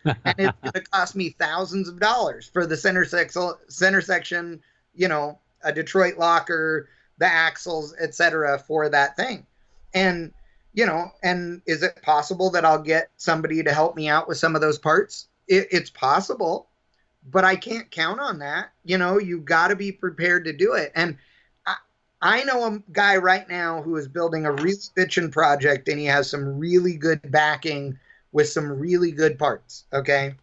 And it's going to cost me thousands of dollars for the center section, a Detroit locker, the axles, etc., for that thing. And, and is it possible that I'll get somebody to help me out with some of those parts? It's possible, but I can't count on that. You've got to be prepared to do it. And I know a guy right now who is building a really bitchin' project, and he has some really good backing with some really good parts, okay?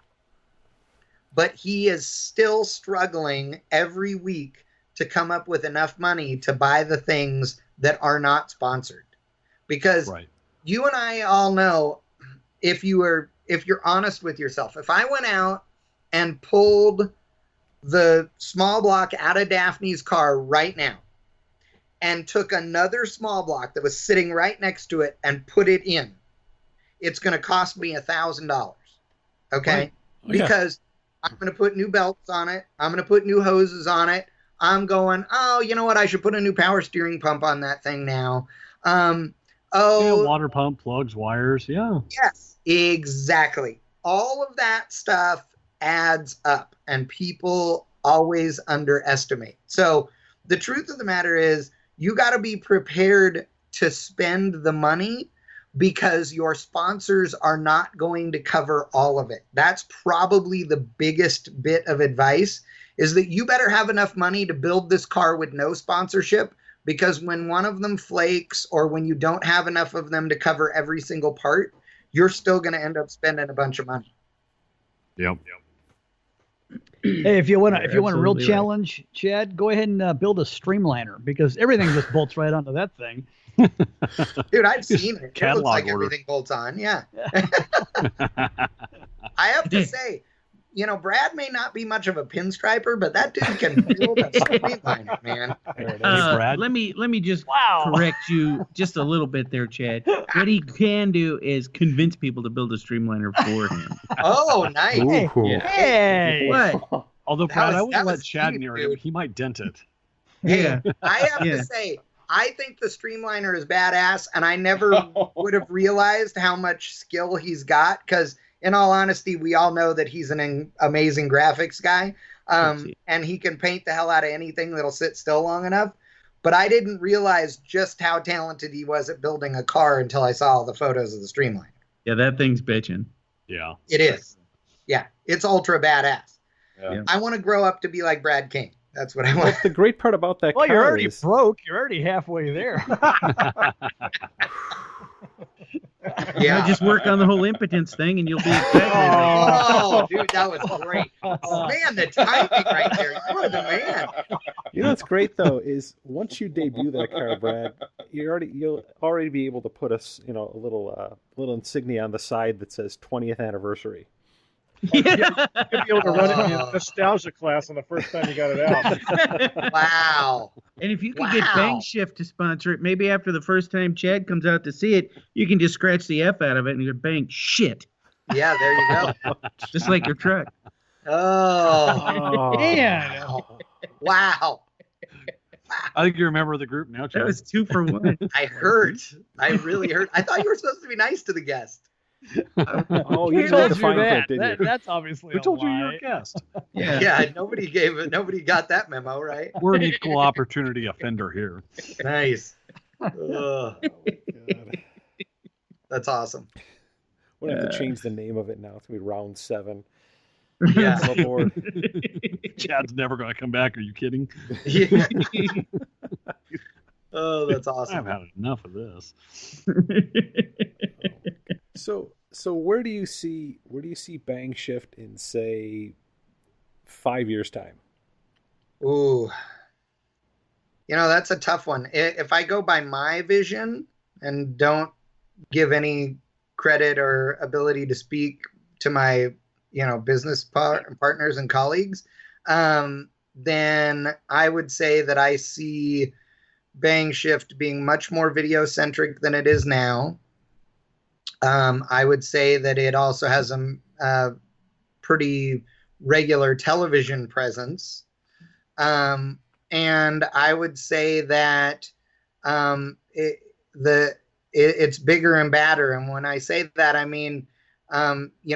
But he is still struggling every week to come up with enough money to buy the things that are not sponsored. Because you and I all know, if you're honest with yourself, if I went out and pulled the small block out of Daphne's car right now, and took another small block that was sitting right next to it and put it in, it's going to cost me $1,000. Okay? Right. Because I'm going to put new belts on it. I'm going to put new hoses on it. I'm going, you know what? I should put a new power steering pump on that thing now. Water pump, plugs, wires. Yeah. Yes, exactly. All of that stuff adds up, and people always underestimate. So the truth of the matter is, you got to be prepared to spend the money, because your sponsors are not going to cover all of it. That's probably the biggest bit of advice, is that you better have enough money to build this car with no sponsorship, because when one of them flakes, or when you don't have enough of them to cover every single part, you're still going to end up spending a bunch of money. Yep. Hey, if you want a real Absolutely challenge, Chad, go ahead and build a streamliner, because everything just bolts right onto that thing. Dude, I've seen it. It looks like order. everything bolts on. Yeah. I have to say, Brad may not be much of a pinstriper, but that dude can build a streamliner, man. Brad. Let me just Wow. correct you just a little bit there, Chad. What he can do is convince people to build a streamliner for him. Oh, nice. Ooh. Yeah. Hey. What? Although, That Brad, was- I wouldn't that let was Chad deep, near him. dude. He might dent it. Yeah. I have Yeah. to say, I think the streamliner is badass, and I never would have realized how much skill he's got, because in all honesty, we all know that he's an amazing graphics guy, and he can paint the hell out of anything that'll sit still long enough. But I didn't realize just how talented he was at building a car until I saw all the photos of the streamliner. Yeah, that thing's bitching. Yeah. It is. Yeah, it's ultra badass. Yeah. I want to grow up to be like Brad King. That's what I want. The great part about that Well, car you're already is broke. You're already halfway there. Yeah, just work on the whole impotence thing, and you'll be exactly right. Oh, dude, that was great. Man, the timing right there. You are the man. You know what's great though is once you debut that car, Brad, you'll already be able to put a little insignia on the side that says 20th anniversary. You'll be able to run it in the nostalgia class on the first time you got it out. Wow. And if you could get BangShift to sponsor it, maybe after the first time Chad comes out to see it, you can just scratch the F out of it and you go bang shit. Yeah, there you go. Just like your truck. Oh. Man. Wow. I think you're a member of the group now, Chad. That was 2 for 1. I hurt. I really hurt. I thought you were supposed to be nice to the guest. Oh, Who you told did the you fine that? print, didn't you? That's obviously Who told you lie. you were a guest? Yeah, nobody got that memo, right? We're an equal opportunity offender here. Nice. Oh, God. That's awesome. We're going to have to change the name of it now. It's going to be Round 7. Yeah. I'm aboard. Chad's never going to come back. Are you kidding? Yeah. Oh, that's awesome. I've had enough of this. So where do you see BangShift in, say, 5 years' time? Ooh. That's a tough one. If I go by my vision and don't give any credit or ability to speak to my, business partners and colleagues, then I would say that I see BangShift being much more video-centric than it is now. I would say that it also has a pretty regular television presence. And I would say that it's bigger and badder. And when I say that, I mean,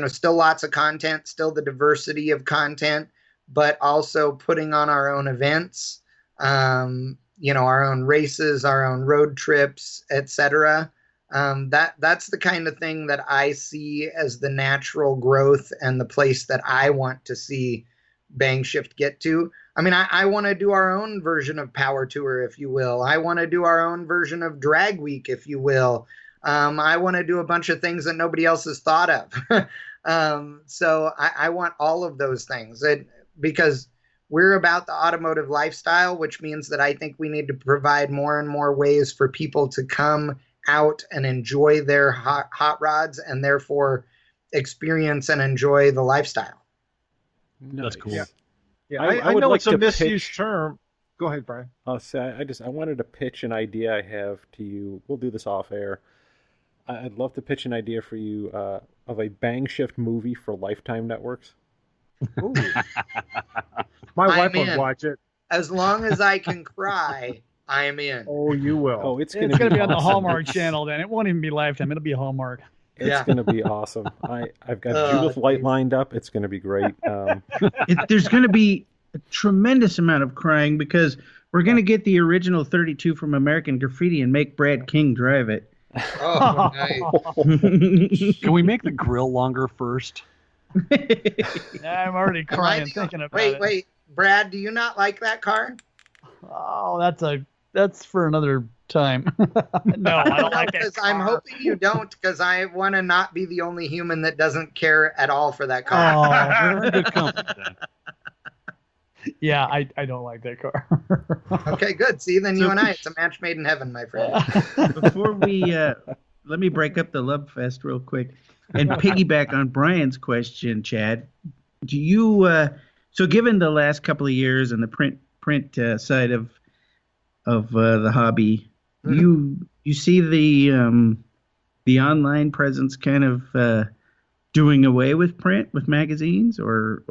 still lots of content, still the diversity of content, but also putting on our own events, our own races, our own road trips, etc. That's the kind of thing that I see as the natural growth and the place that I want to see BangShift get to. I mean, I want to do our own version of Power Tour, if you will. I want to do our own version of Drag Week, if you will. I want to do a bunch of things that nobody else has thought of. So I want all of those things because we're about the automotive lifestyle, which means that I think we need to provide more and more ways for people to come out and enjoy their hot rods and therefore experience and enjoy the lifestyle. That's cool. Yeah, I I would know like it's a to misused pitch- term. Go ahead, Brian. I'll say I wanted to pitch an idea I have to you. We'll do this off air. I'd love to pitch an idea for you of a BangShift movie for Lifetime Networks. Ooh. My wife in. would watch it. As long as I can cry, I am in. Oh, you will. Oh, it's It's going to be on the awesome. Hallmark channel then. It won't even be Lifetime. It'll be Hallmark. It's going to be awesome. I've got Judith Light lined up. It's going to be great. There's going to be a tremendous amount of crying because we're going to get the original 32 from American Graffiti and make Brad King drive it. Oh, nice. Can we make the grill longer first? I'm already crying thinking about it. Wait. Brad, do you not like that car? Oh, that's for another time. No, I don't like that Because car. I'm hoping you don't, because I want to not be the only human that doesn't care at all for that car. Oh, we're in good company then. Yeah, I don't like that car. Okay, good. See, then you and I, it's a match made in heaven, my friend. Before we let me break up the love fest real quick and piggyback on Brian's question, Chad. Do you so given the last couple of years and the print side of the hobby, you see the online presence kind of doing away with print with magazines, or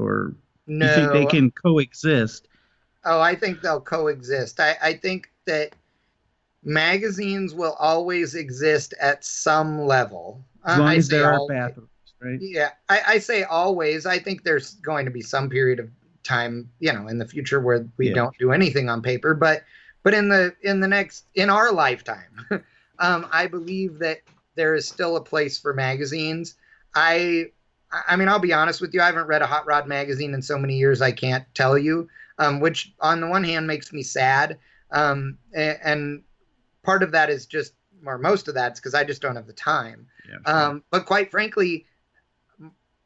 No. you think they can coexist? Oh, I think they'll coexist. I think that magazines will always exist at some level. As long I as say there are always. bathrooms, right? Yeah, I say always. I think there's going to be some period of time, in the future where we don't do anything on paper. But in our lifetime, I believe that there is still a place for magazines. I mean, I'll be honest with you. I haven't read a hot rod magazine in so many years, I can't tell you. which on the one hand makes me sad. And part of that is just, or most of that's because I just don't have the time. Yeah, sure. But quite frankly,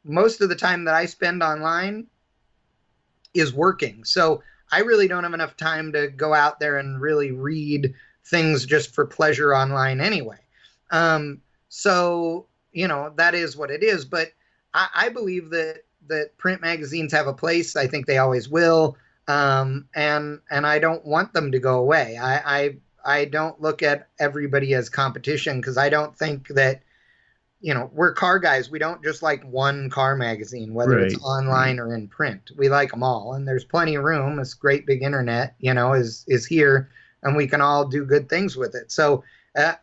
most of the time that I spend online is working. So I really don't have enough time to go out there and really read things just for pleasure online anyway. So, that is what it is. But I believe that print magazines have a place. I think they always will. And I don't want them to go away. I don't look at everybody as competition because I don't think that, we're car guys. We don't just like one car magazine, whether it's online or in print. We like them all. And there's plenty of room. This great big internet, is here, and we can all do good things with it. So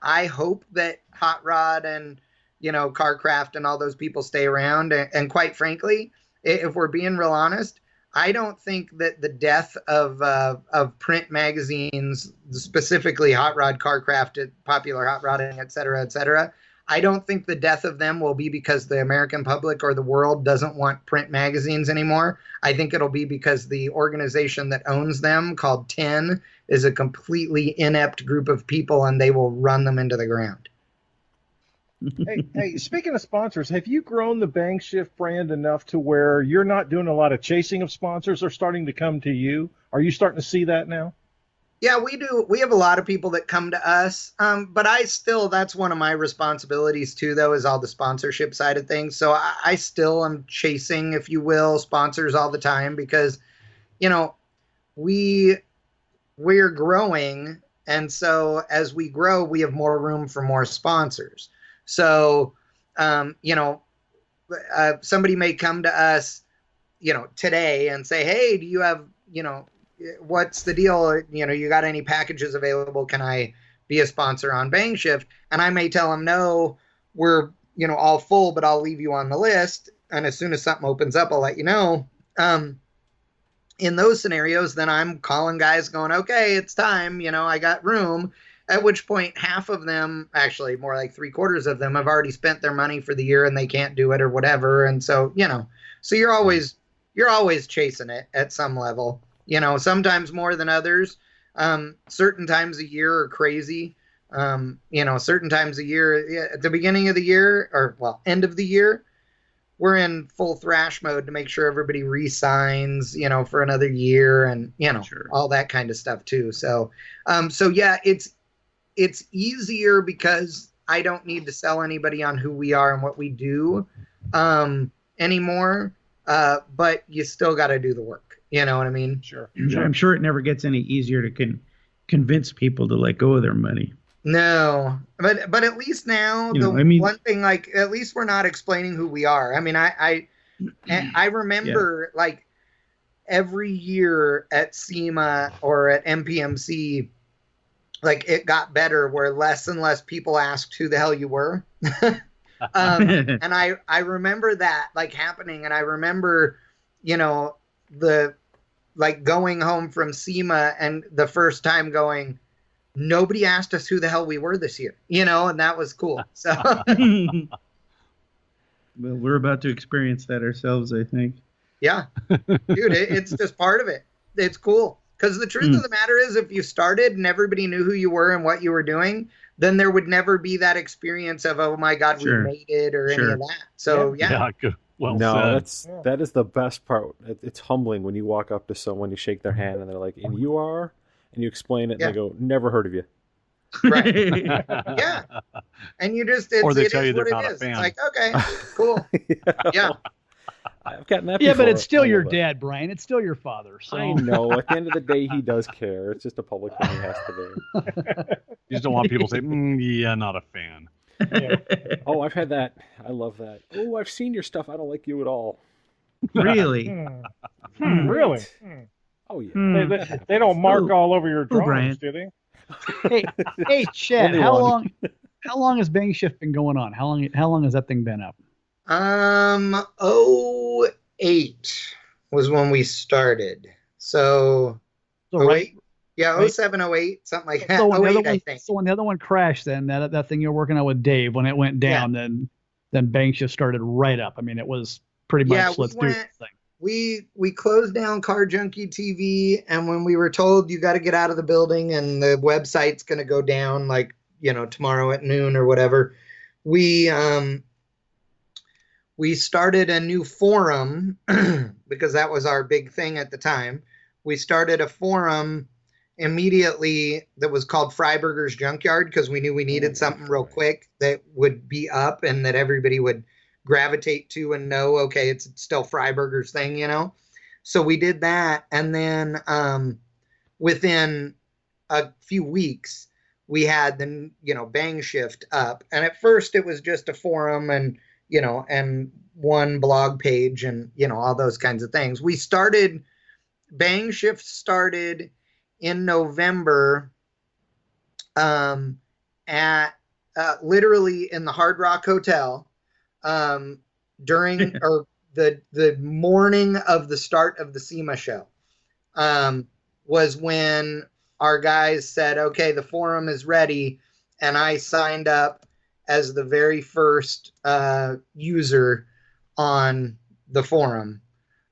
I hope that Hot Rod and, Carcraft and all those people stay around. And quite frankly, if we're being real honest, I don't think that the death of print magazines, specifically Hot Rod, Carcraft, Popular Hot Rodding, et cetera, I don't think the death of them will be because the American public or the world doesn't want print magazines anymore. I think it'll be because the organization that owns them, called 10, is a completely inept group of people, and they will run them into the ground. Hey, speaking of sponsors, have you grown the BangShift brand enough to where you're not doing a lot of chasing of sponsors? They're starting to come to you. Are you starting to see that now? Yeah, we do. We have a lot of people that come to us, but that's one of my responsibilities too, though, is all the sponsorship side of things. So I still am chasing, if you will, sponsors all the time because, we're growing. And so as we grow, we have more room for more sponsors. So, somebody may come to us, today and say, hey, do you have, what's the deal? You got any packages available? Can I be a sponsor on BangShift? And I may tell them, no, we're, all full, but I'll leave you on the list. And as soon as something opens up, I'll let you know. In those scenarios, then I'm calling guys going, okay, it's time, I got room. At which point half of them, actually more like 3/4 of them, have already spent their money for the year and they can't do it or whatever. And so, so you're always chasing it at some level, sometimes more than others. Certain times a year are crazy. Certain times a year at the beginning of the year end of the year, we're in full thrash mode to make sure everybody re-signs, for another year and, sure, all that kind of stuff too. So, yeah, it's easier because I don't need to sell anybody on who we are and what we do anymore. But you still got to do the work. You know what I mean? Sure. I'm sure it never gets any easier to convince people to let go of their money. No, but at least now, one thing, like, at least we're not explaining who we are. I mean, I remember like every year at SEMA or at MPMC, like it got better where less and less people asked who the hell you were. And I remember that like happening. And I remember, the like going home from SEMA and the first time going, nobody asked us who the hell we were this year, and that was cool. So, well, we're about to experience that ourselves, I think. Yeah, dude, it's just part of it. It's cool. Because the truth of the matter is, if you started and everybody knew who you were and what you were doing, then there would never be that experience of, oh my God, we made it or any of that. So, yeah. Good. Well said. That is the best part. It's humbling when you walk up to someone, you shake their hand, and they're like, and you are? And you explain it, and they go, never heard of you. Right. Yeah. And you just, or they tell you they're not a fan. It's like, okay, cool. Yeah. I've gotten that Yeah, before. but it's still your dad, Brian. It's still your father. So. I know. At the end of the day, he does care. It's just a public thing he has to do. You just don't want people to say, yeah, not a fan. Yeah. Oh, I've had that. I love that. Oh, I've seen your stuff. I don't like you at all. Really? Really? Oh, yeah. They don't mark all over your Brian. drawings, do they? Hey, Chad. Only How one. long has BangShift been going on? How long has that thing been up? 08 was when we started. So right. Yeah, right. 07, 08, something like that. So when 08, I think. So when the other one crashed, then that thing you're working on with Dave, when it went down, then BangShift started right up. I mean, it was pretty much let's do this thing. we closed down Car Junkie TV, and when we were told you got to get out of the building and the website's going to go down, like, tomorrow at noon or whatever, we started a new forum because that was our big thing at the time. We started a forum immediately that was called Freiburger's Junkyard because we knew we needed something real quick that would be up and that everybody would gravitate to and know, okay, it's still Freiburger's thing, So we did that, and then within a few weeks, we had the BangShift up, and at first it was just a forum and and one blog page and all those kinds of things. BangShift started in November at literally in the Hard Rock Hotel. During or the morning of the start of the SEMA show was when our guys said, okay, the forum is ready. And I signed up as the very first user on the forum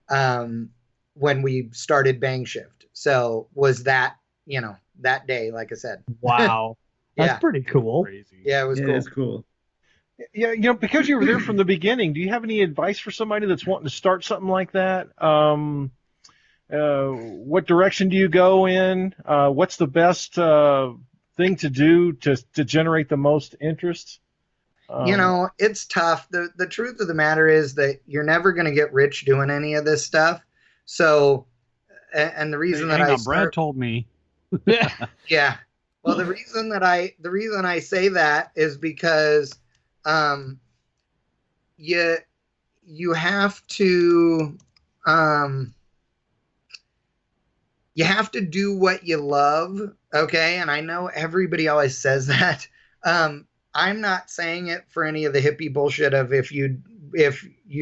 when we started BangShift. So was that, that day, like I said. Wow. That's pretty cool. Crazy. Yeah, Yeah, it was cool. it's cool. Yeah, because you were there from the beginning, do you have any advice for somebody that's wanting to start something like that? What direction do you go in? What's the best thing to do to generate the most interest? It's tough. The truth of the matter is that you're never going to get rich doing any of this stuff. So, and the reason Brad told me. Yeah. Well, the reason I say that is because you have to do what you love, okay? And I know everybody always says that. I'm not saying it for any of the hippie bullshit of if you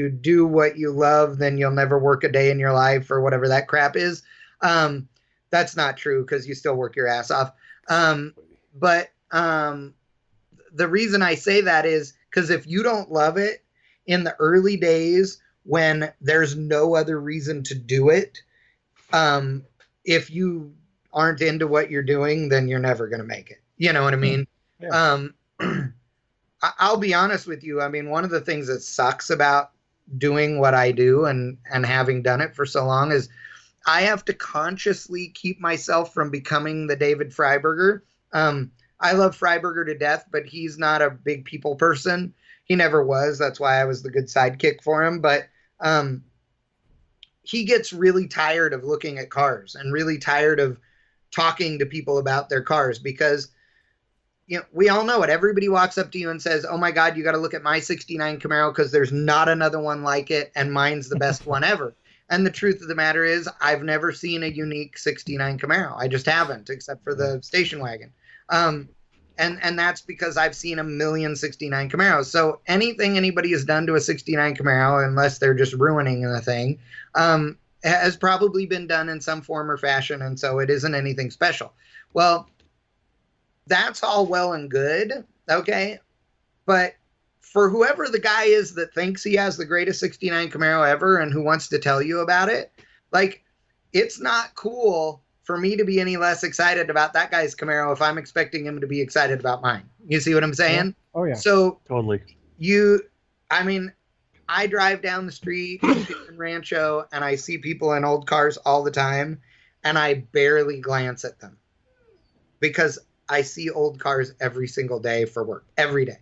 do what you love, then you'll never work a day in your life or whatever that crap is. That's not true because you still work your ass off. But the reason I say that is because if you don't love it in the early days when there's no other reason to do it, if you aren't into what you're doing, then you're never going to make it. You know what I mean? Yeah. I'll be honest with you. I mean, one of the things that sucks about doing what I do and having done it for so long is I have to consciously keep myself from becoming the David Freiberger. I love Freiberger to death, but he's not a big people person. He never was. That's why I was the good sidekick for him. But he gets really tired of looking at cars and really tired of talking to people about their cars because, we all know it. Everybody walks up to you and says, oh my God, you got to look at my 69 Camaro because there's not another one like it. And mine's the best one ever. And the truth of the matter is I've never seen a unique 69 Camaro. I just haven't, except for the station wagon. And that's because I've seen a million 69 Camaros. So anything anybody has done to a 69 Camaro, unless they're just ruining the thing, has probably been done in some form or fashion. And so it isn't anything special. Well, that's all well and good. Okay. But for whoever the guy is that thinks he has the greatest 69 Camaro ever and who wants to tell you about it, like, it's not cool for me to be any less excited about that guy's Camaro if I'm expecting him to be excited about mine. You see what I'm saying? Yeah. Oh, yeah. So Totally. I drive down the street in Rancho and I see people in old cars all the time and I barely glance at them because I see old cars every single day for work, every day.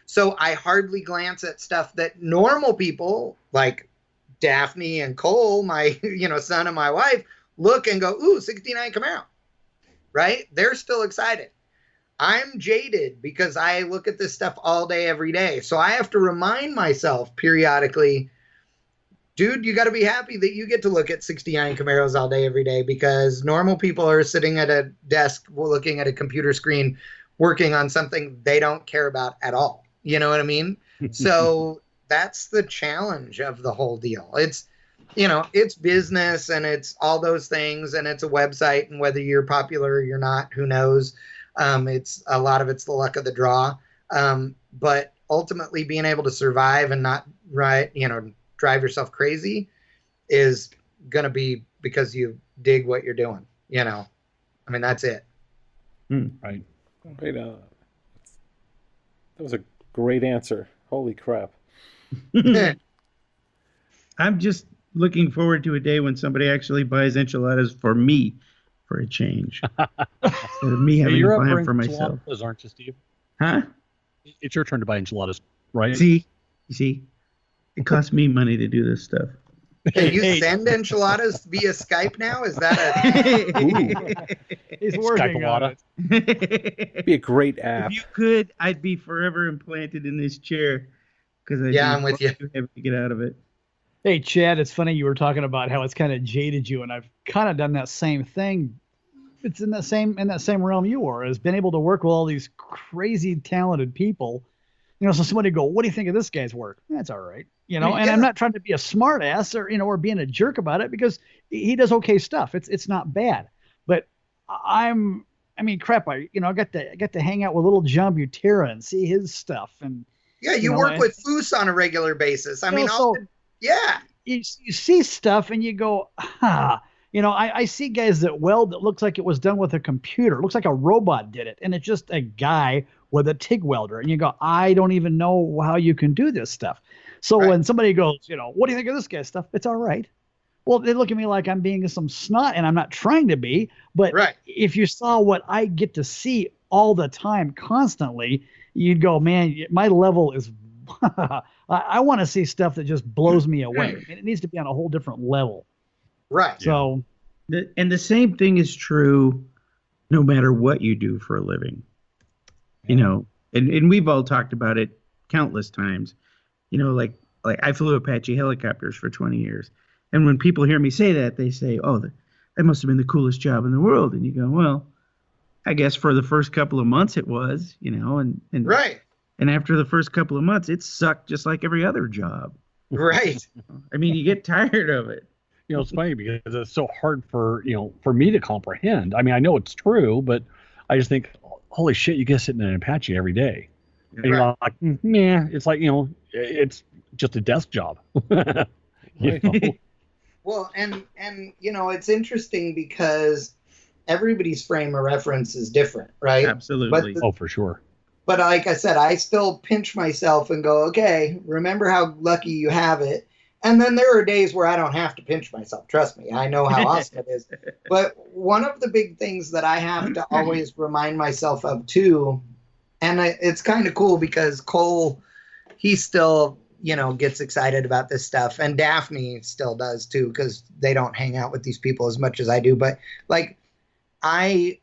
So I hardly glance at stuff that normal people like Daphne and Cole, my son and my wife, look and go, ooh, 69 Camaro, right? They're still excited. I'm jaded because I look at this stuff all day, every day. So I have to remind myself periodically, dude, you got to be happy that you get to look at 69 Camaros all day, every day, because normal people are sitting at a desk looking at a computer screen, working on something they don't care about at all. You know what I mean? So that's the challenge of the whole deal. It's, it's business and it's all those things and it's a website, and whether you're popular or you're not, who knows? It's a lot of it's the luck of the draw. But ultimately being able to survive and not drive yourself crazy is going to be because you dig what you're doing. I mean, that's it. Right. Right. That was a great answer. Holy crap. I'm just looking forward to a day when somebody actually buys enchiladas for me for a change. Instead of me having to buy them for myself. Aren't you, Steve? Huh? It's your turn to buy enchiladas, right? See? You see? It costs me money to do this stuff. Can you send enchiladas via Skype now? Is that a... He's working on it. Be a great app. If you could, I'd be forever implanted in this chair because I'm with you. Too heavy to get out of it. Hey, Chad, it's funny you were talking about how it's kind of jaded you, and I've kind of done that same thing. It's in that same realm you were, has been able to work with all these crazy talented people. So somebody go, what do you think of this guy's work? That's all right. And I'm not trying to be a smart ass or being a jerk about it, because he does okay stuff. It's not bad. But I got to hang out with little John Butera and see his stuff. And yeah, you work with Foose on a regular basis. You see stuff and you go, I see guys that weld that looks like it was done with a computer. It looks like a robot did it. And it's just a guy with a TIG welder. And you go, I don't even know how you can do this stuff. So when somebody goes, what do you think of this guy's stuff? It's all right. Well, they look at me like I'm being some snot, and I'm not trying to be. But if you saw what I get to see all the time, constantly, you'd go, man, my level is I want to see stuff that just blows me away. And it needs to be on a whole different level. Right. So, and the same thing is true no matter what you do for a living. And we've all talked about it countless times. Like I flew Apache helicopters for 20 years. And when people hear me say that, they say, oh, that must have been the coolest job in the world. And you go, well, I guess for the first couple of months it was, and right. And after the first couple of months, it sucked just like every other job. Right. I mean, you get tired of it. It's funny because it's so hard for me to comprehend. I mean, I know it's true, but I just think, holy shit, you get sitting in an Apache every day. And you're like, it's like, it's just a desk job. Well, and it's interesting because everybody's frame of reference is different, right? Absolutely. For sure. But like I said, I still pinch myself and go, okay, remember how lucky you have it. And then there are days where I don't have to pinch myself. Trust me, I know how awesome it is. But one of the big things that I have to always remind myself of too, and it's kind of cool because Cole, he still, gets excited about this stuff. And Daphne still does too, because they don't hang out with these people as much as I do. But like, I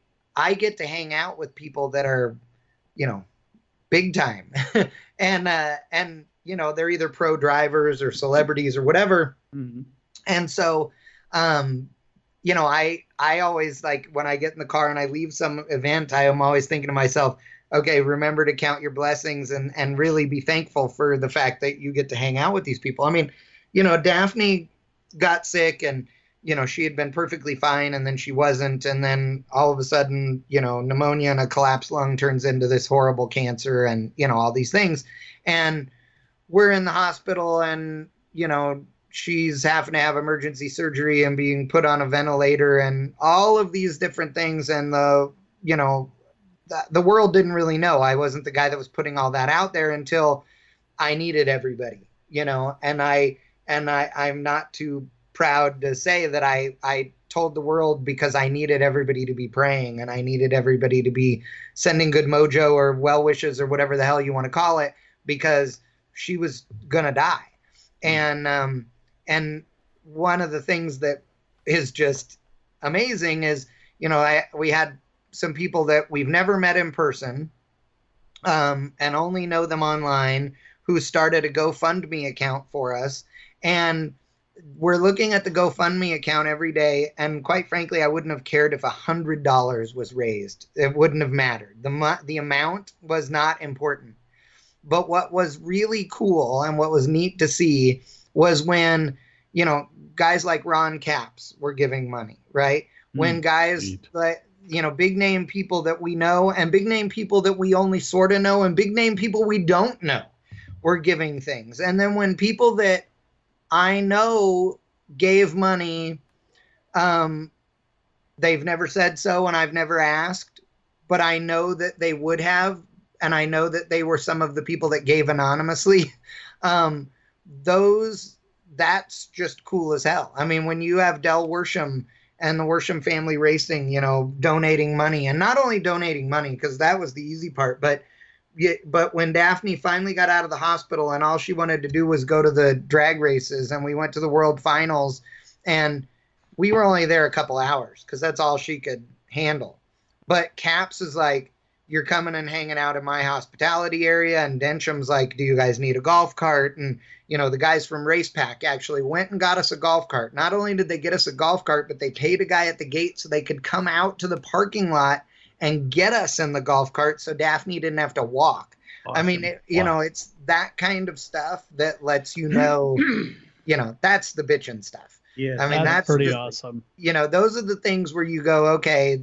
get to hang out with people that are, big time. and they're either pro drivers or celebrities or whatever. Mm-hmm. And so, I always, like, when I get in the car and I leave some event, I am always thinking to myself, okay, remember to count your blessings and really be thankful for the fact that you get to hang out with these people. I mean, Daphne got sick and, she had been perfectly fine and then she wasn't. And then all of a sudden, pneumonia and a collapsed lung turns into this horrible cancer and, all these things. And we're in the hospital and, she's having to have emergency surgery and being put on a ventilator and all of these different things. And the world didn't really know. I wasn't the guy that was putting all that out there until I needed everybody, and I'm not too proud to say that I told the world because I needed everybody to be praying and I needed everybody to be sending good mojo or well wishes or whatever the hell you want to call it, because she was going to die. And one of the things that is just amazing is, we had some people that we've never met in person, and only know them online, who started a GoFundMe account for us. And we're looking at the GoFundMe account every day. And quite frankly, I wouldn't have cared if $100 was raised. It wouldn't have mattered. The amount was not important. But what was really cool and what was neat to see was when, guys like Ron Capps were giving money, right? When guys like, big name people that we know and big name people that we only sort of know and big name people we don't know were giving things. And then when people that I know gave money. They've never said so, and I've never asked, but I know that they would have, and I know that they were some of the people that gave anonymously. That's just cool as hell. I mean, when you have Del Worsham and the Worsham family racing, donating money, and not only donating money, because that was the easy part, but when Daphne finally got out of the hospital and all she wanted to do was go to the drag races, and we went to the world finals, and we were only there a couple hours because that's all she could handle. But Caps is like, you're coming and hanging out in my hospitality area. And Dencham's like, do you guys need a golf cart? And, the guys from Race Pack actually went and got us a golf cart. Not only did they get us a golf cart, but they paid a guy at the gate so they could come out to the parking lot and get us in the golf cart so Daphne didn't have to walk. Awesome. I mean, it's that kind of stuff that lets that's the bitchin' stuff. Yeah, I mean, that's pretty awesome. Those are the things where you go, okay,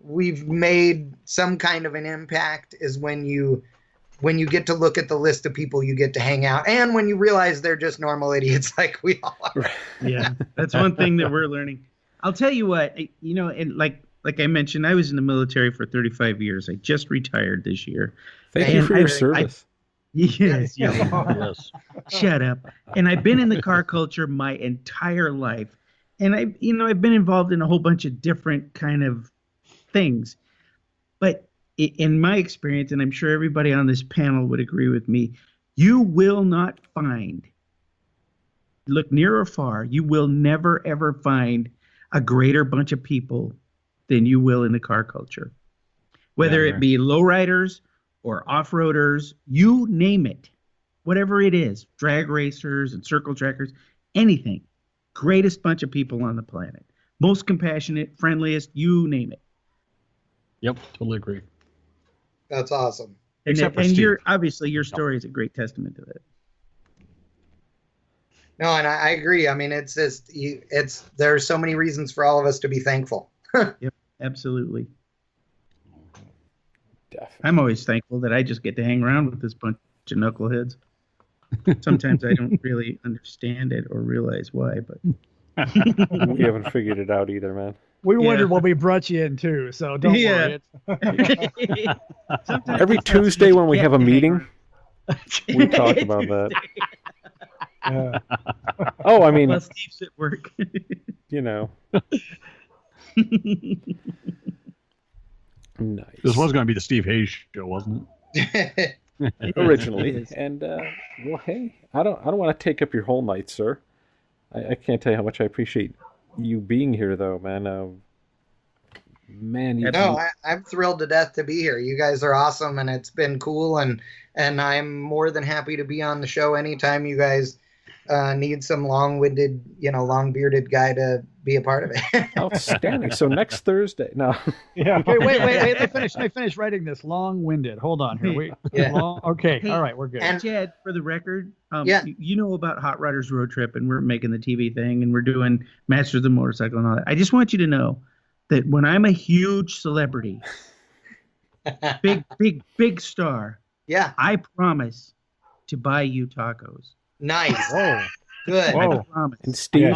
we've made some kind of an impact, is when you get to look at the list of people you get to hang out, and when you realize they're just normal idiots like we all are. Yeah, that's one thing that we're learning. I'll tell you what, and like I mentioned, I was in the military for 35 years. I just retired this year. Thank you for your service. Yes. Yes. Shut up. And I've been in the car culture my entire life. And I've been involved in a whole bunch of different kind of things. But in my experience, and I'm sure everybody on this panel would agree with me, you will not find, look near or far, you will never, ever find a greater bunch of people than you will in the car culture. Whether it be lowriders or off-roaders, you name it, whatever it is, drag racers and circle trackers, anything. Greatest bunch of people on the planet. Most compassionate, friendliest, you name it. Yep, totally agree. That's awesome. And your story is a great testament to that. No, and I agree. I mean, there are so many reasons for all of us to be thankful. Yep, absolutely. Definitely. I'm always thankful that I just get to hang around with this bunch of knuckleheads. Sometimes I don't really understand it or realize why, but we haven't figured it out either, man. We wondered what we brought you in too, so don't worry. Every Tuesday when we have a meeting, we talk about that. I mean, well, Steve's at work. Nice. This was going to be the Steve Hayes show, wasn't it? Originally. And hey, I don't want to take up your whole night, sir. I can't tell you how much I appreciate you being here, though, man. I'm thrilled to death to be here. You guys are awesome, and it's been cool, and I'm more than happy to be on the show anytime you guys need some long-winded, long-bearded guy to be a part of it. Outstanding. So next Thursday. No. Yeah. Okay, wait. Let me finish writing this. Long-winded. Hold on here. Wait. Yeah. Okay. Hey, all right. We're good. And Chad, for the record, you know about Hot Rodders Road Trip, and we're making the TV thing, and we're doing Masters of the Motorcycle and all that. I just want you to know that when I'm a huge celebrity, big star, I promise to buy you tacos. Nice. Whoa. Good. I promise. And Steve,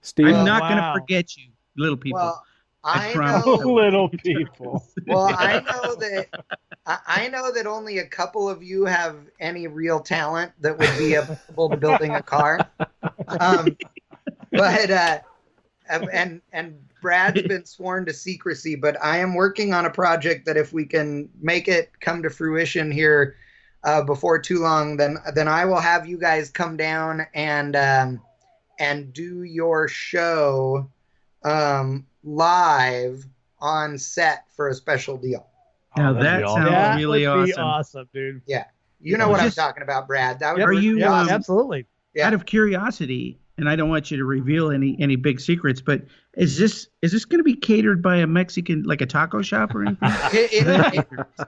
Steve, I'm not going to forget you, little people. Well, I promise. Little people. Well, I know that only a couple of you have any real talent that would be applicable to building a car. And Brad's been sworn to secrecy, but I am working on a project that if we can make it come to fruition here before too long, then I will have you guys come down and do your show live on set for a special deal. Now that sounds really awesome. Be awesome, dude. Yeah, you know what I'm talking about, Brad. That are you? Yeah, absolutely. Out of curiosity, and I don't want you to reveal any big secrets, but is this going to be catered by a Mexican, like a taco shop or anything?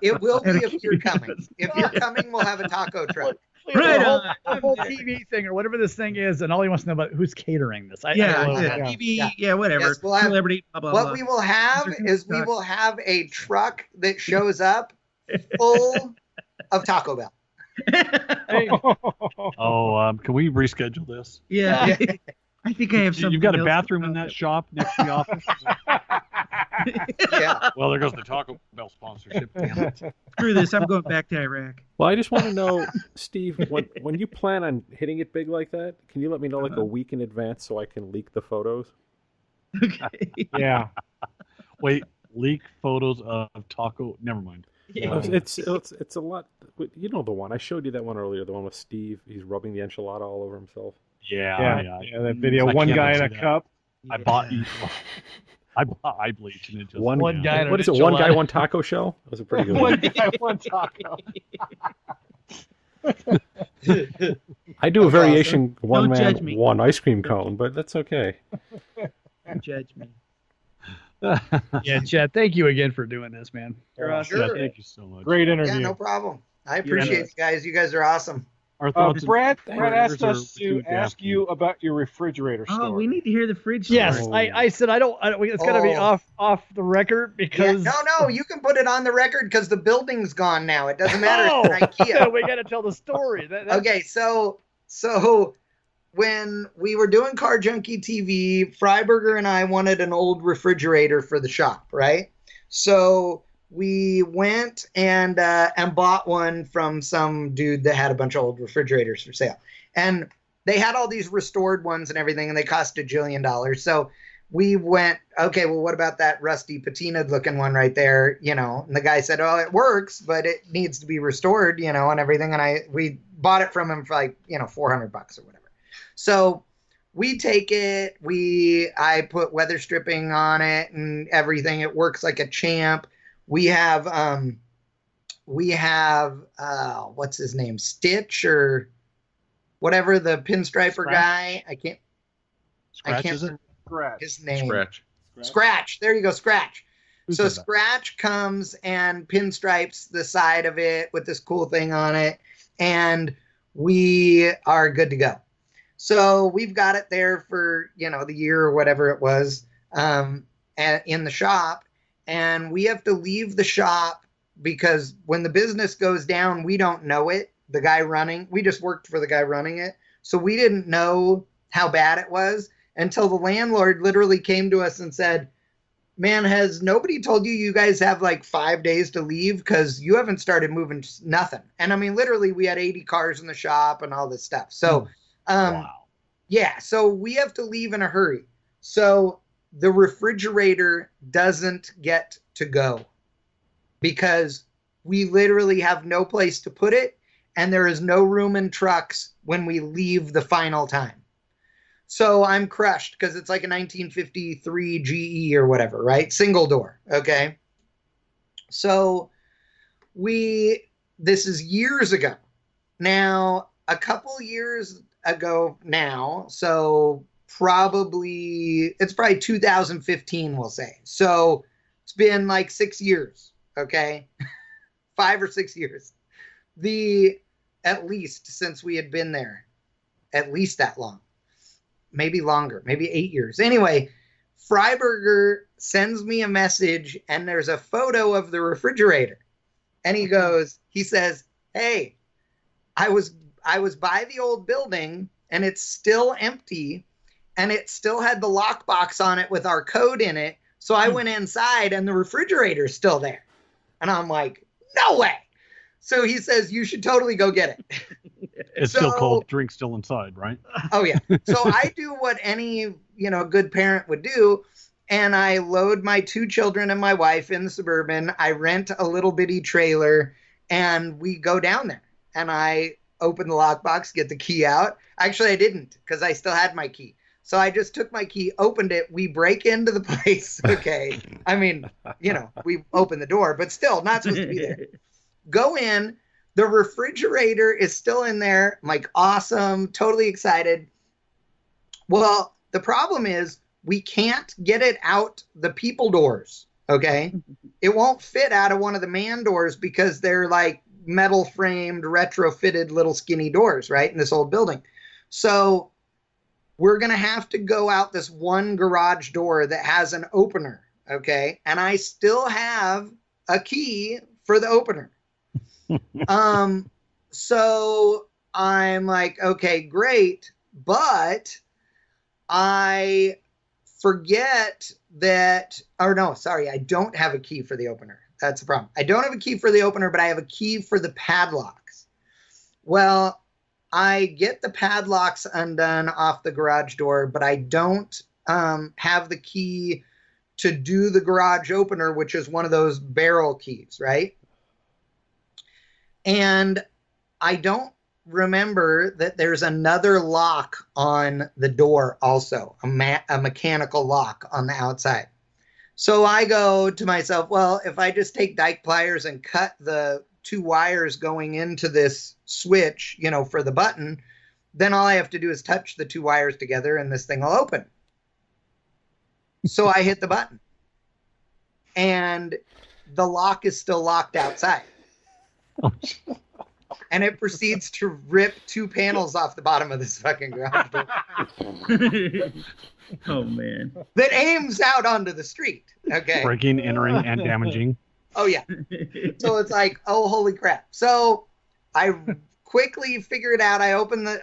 It will be if you're coming. If you're coming, we'll have a taco truck. Right, the whole TV thing or whatever this thing is, and all he wants to know about who's catering this. TV, whatever. Yes, we'll have, celebrity, blah, blah, what blah. we will have is we will have a truck that shows up full of Taco Bell. Hey. Can we reschedule this? Yeah. I think I have something. You've got a else bathroom to in talk that shop next to the office? Yeah. Well, there goes the Taco Bell sponsorship. Damn it. Screw this. I'm going back to Iraq. Well, I just want to know, Steve, when you plan on hitting it big like that, can you let me know like a week in advance so I can leak the photos? Okay. Yeah. Wait, leak photos of taco? Never mind. Yeah. It's a lot. You know the one I showed you, that one earlier, the one with Steve. He's rubbing the enchilada all over himself. Yeah. That video. I One can't guy in see a that. cup. I bought eye bleach and it just One guy. What is it? One guy, one taco shell. That was a pretty good One one. guy, one taco. I do a variation one Don't man, judge me. one ice cream cone, but that's okay. Don't judge me. Yeah, Chad, thank you again for doing this, man. Yeah, Sure. thank you so much. Great Yeah, interview. no problem. I appreciate you guys. You guys are awesome. Our thoughts and Brad prayers asked are us to with you, ask Daphne. you about your refrigerator story. Oh, we need to hear the fridge Yes, story. I said I don't it's got to be Oh. off the record Yeah, because no, you can put it on the record because the building's gone now. It doesn't matter. Oh, It's an IKEA. we got to tell the story. Okay, so when we were doing Car Junkie TV, Freiberger and I wanted an old refrigerator for the shop, right? So we went and bought one from some dude that had a bunch of old refrigerators for sale. And they had all these restored ones and everything, and they cost $1 jillion. So we went, okay, well, what about that rusty patina looking one right there? You know, and the guy said, oh, it works, but it needs to be restored, you know, and everything. And we bought it from him for like, you know, $400 or whatever. So we take it, I put weather stripping on it and everything. It works like a champ. We have what's his name? Stitch or whatever, the pinstriper guy. I can't Scratch. his name. Scratch. Scratch. There you go, Scratch. Who So said that? Scratch comes and pinstripes the side of it with this cool thing on it, and we are good to go. So we've got it there for, you know, the year or whatever it was, in the shop, and we have to leave the shop because when the business goes down, we don't know it. The guy running, we just worked for the guy running it, so we didn't know how bad it was until the landlord literally came to us and said, man, has nobody told you guys have like 5 days to leave because you haven't started moving nothing? And I mean, literally, we had 80 cars in the shop and all this stuff. So, Wow. yeah, so we have to leave in a hurry. So the refrigerator doesn't get to go because we literally have no place to put it, and there is no room in trucks when we leave the final time. So I'm crushed because it's like a 1953 GE or whatever, right? Single door, okay? So this is years ago. Now, a couple years ago now, so it's probably 2015, we'll say. So it's been like 6 years, okay? 5 or 6 years. At least since we had been there, at least that long. Maybe longer, maybe 8 years. Anyway, Freiberger sends me a message and there's a photo of the refrigerator. And he says, hey, I was by the old building and it's still empty and it still had the lockbox on it with our code in it. So I went inside and the refrigerator's still there. And I'm like, no way. So he says, you should totally go get it. It's still cold, drink still inside, right? Oh, yeah. So I do what any, good parent would do. And I load my 2 children and my wife in the Suburban. I rent a little bitty trailer and we go down there. And I open the lockbox, get the key out. Actually, I didn't because I still had my key. So I just took my key, opened it. We break into the place. Okay. I mean, we open the door, but still not supposed to be there. Go in. The refrigerator is still in there. I'm like, awesome, totally excited. Well, the problem is we can't get it out the people doors, okay? It won't fit out of one of the man doors because they're like metal framed, retrofitted little skinny doors, right, in this old building. So we're going to have to go out this one garage door that has an opener, okay? And I still have a key for the opener. So I'm like, okay, great. But I forget that, or no, sorry, I don't have a key for the opener. That's the problem. I don't have a key for the opener, but I have a key for the padlocks. Well, I get the padlocks undone off the garage door, but I don't have the key to do the garage opener, which is one of those barrel keys, right? And I don't remember that there's another lock on the door also, a mechanical lock on the outside. So I go to myself, well, if I just take Dyke pliers and cut the 2 wires going into this switch, you know, for the button, then all I have to do is touch the 2 wires together and this thing will open. So I hit the button and the lock is still locked outside. And it proceeds to rip 2 panels off the bottom of this fucking garage door. Oh, man. That aims out onto the street. Okay. Breaking, entering, and damaging. Oh, yeah. So it's like, oh, holy crap. So I quickly figure it out. I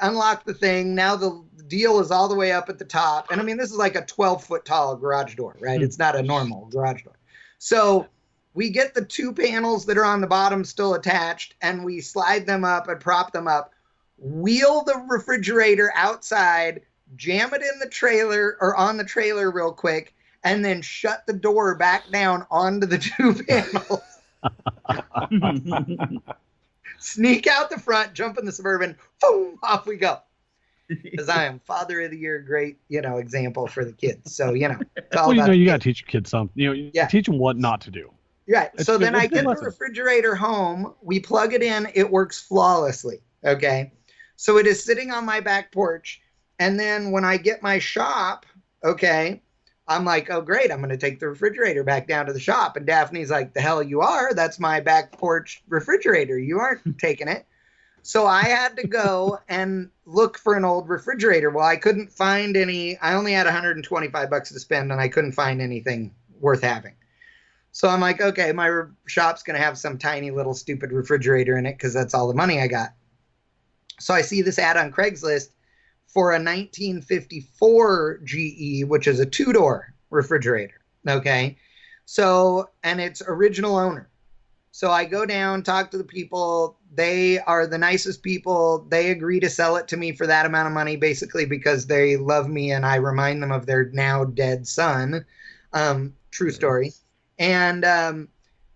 unlock the thing. Now the deal is all the way up at the top. And I mean, this is like a 12-foot tall garage door, right? It's not a normal garage door. So we get the 2 panels that are on the bottom still attached, and we slide them up and prop them up, wheel the refrigerator outside, jam it in the trailer or on the trailer real quick, and then shut the door back down onto the 2 panels. Sneak out the front, jump in the Suburban, boom, off we go. Because I am Father of the Year, great, example for the kids. So, it's all well, about you got to teach your kids something. You teach them what not to do. Right. So then I get the lesson. refrigerator home. We plug it in. It works flawlessly. Okay. So it is sitting on my back porch. And then when I get my shop, okay, I'm like, oh, great. I'm going to take the refrigerator back down to the shop. And Daphne's like, the hell you are? That's my back porch refrigerator. You aren't taking it. So I had to go and look for an old refrigerator. Well, I couldn't find any. I only had $125 to spend, and I couldn't find anything worth having. So I'm like, okay, my shop's going to have some tiny little stupid refrigerator in it because that's all the money I got. So I see this ad on Craigslist for a 1954 GE, which is a 2-door refrigerator. Okay. So, and it's original owner. So I go down, talk to the people. They are the nicest people. They agree to sell it to me for that amount of money, basically because they love me and I remind them of their now dead son. True story. And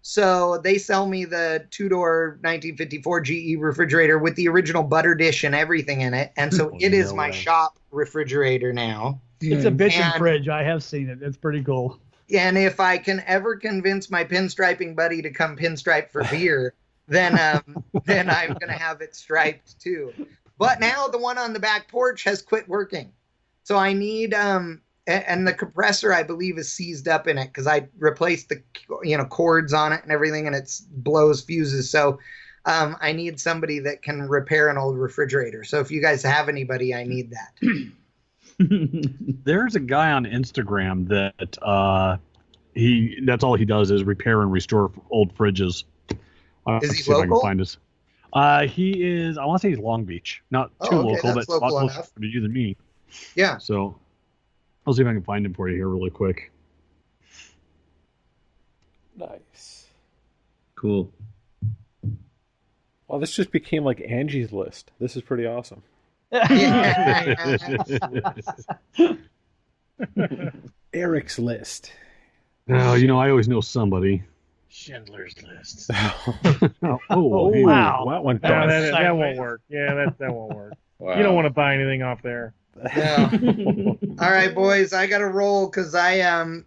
so they sell me the 2-door 1954 GE refrigerator with the original butter dish and everything in it. And so it is my shop refrigerator now. It's a bitchin' fridge. I have seen it. It's pretty cool. And if I can ever convince my pinstriping buddy to come pinstripe for beer, then I'm going to have it striped too. But now the one on the back porch has quit working. So I need and the compressor, I believe, is seized up in it because I replaced the cords on it and everything, and it blows fuses. So I need somebody that can repair an old refrigerator. So if you guys have anybody, I need that. There's a guy on Instagram that that's all he does is repair and restore old fridges. Is he local? He is. I want to say he's Long Beach, not too local, but a lot closer to you than me. Yeah. So I'll see if I can find him for you here really quick. Nice. Cool. Well, this just became like Angie's List. This is pretty awesome. Eric's List. No, I always know somebody. Schindler's List. Oh, hey, wow. That one. That won't work. Yeah, that won't work. Wow. You don't want to buy anything off there. Yeah. All right, boys, I got to roll because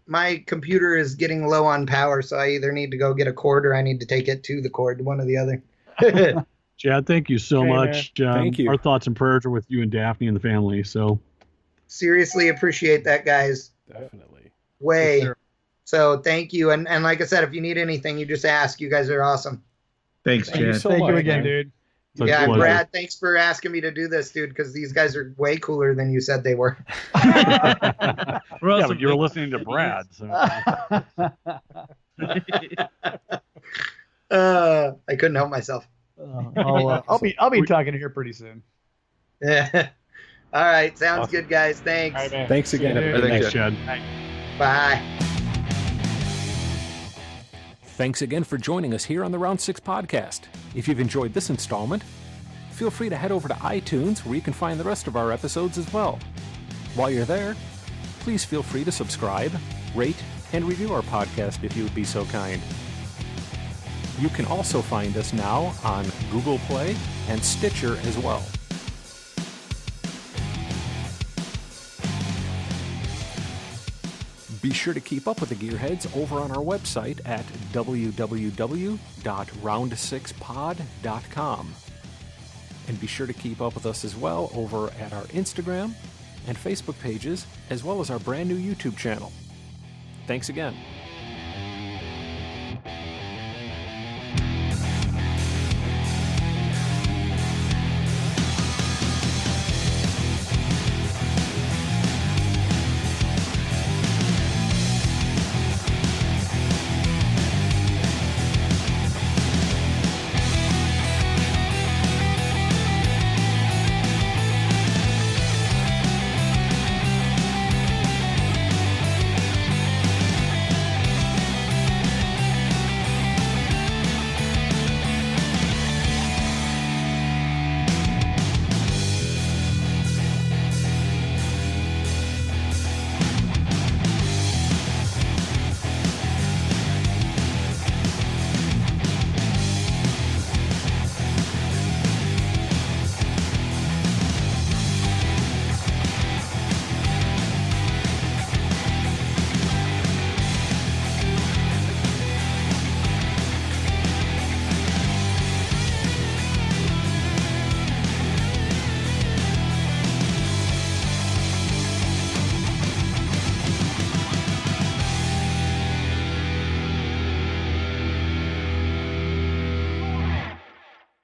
my computer is getting low on power, so I either need to go get a cord or I need to take it to the cord, one or the other. Chad, thank you so much. Thank you. Our thoughts and prayers are with you and Daphne and the family. So Seriously appreciate that, guys. Definitely. Way. So thank you. And like I said, if you need anything, you just ask. You guys are awesome. Thanks, Thank you Chad. so Thank much, you again, man. dude. it's a Yeah, pleasure. Brad, thanks for asking me to do this, dude, because these guys are way cooler than you said they were. Yeah, but you were listening to Brad. So. I couldn't help myself. I'll be talking to her pretty soon. Yeah. All right. Sounds Awesome. good, guys. Thanks. All right, man. Thanks again. See you. Thanks, Thanks, Chad. Bye. Thanks again for joining us here on the Round 6 podcast. If you've enjoyed this installment, feel free to head over to iTunes where you can find the rest of our episodes as well. While you're there, please feel free to subscribe, rate, and review our podcast if you would be so kind. You can also find us now on Google Play and Stitcher as well. Be sure to keep up with the Gearheads over on our website at www.round6pod.com. And be sure to keep up with us as well over at our Instagram and Facebook pages, as well as our brand new YouTube channel. Thanks again.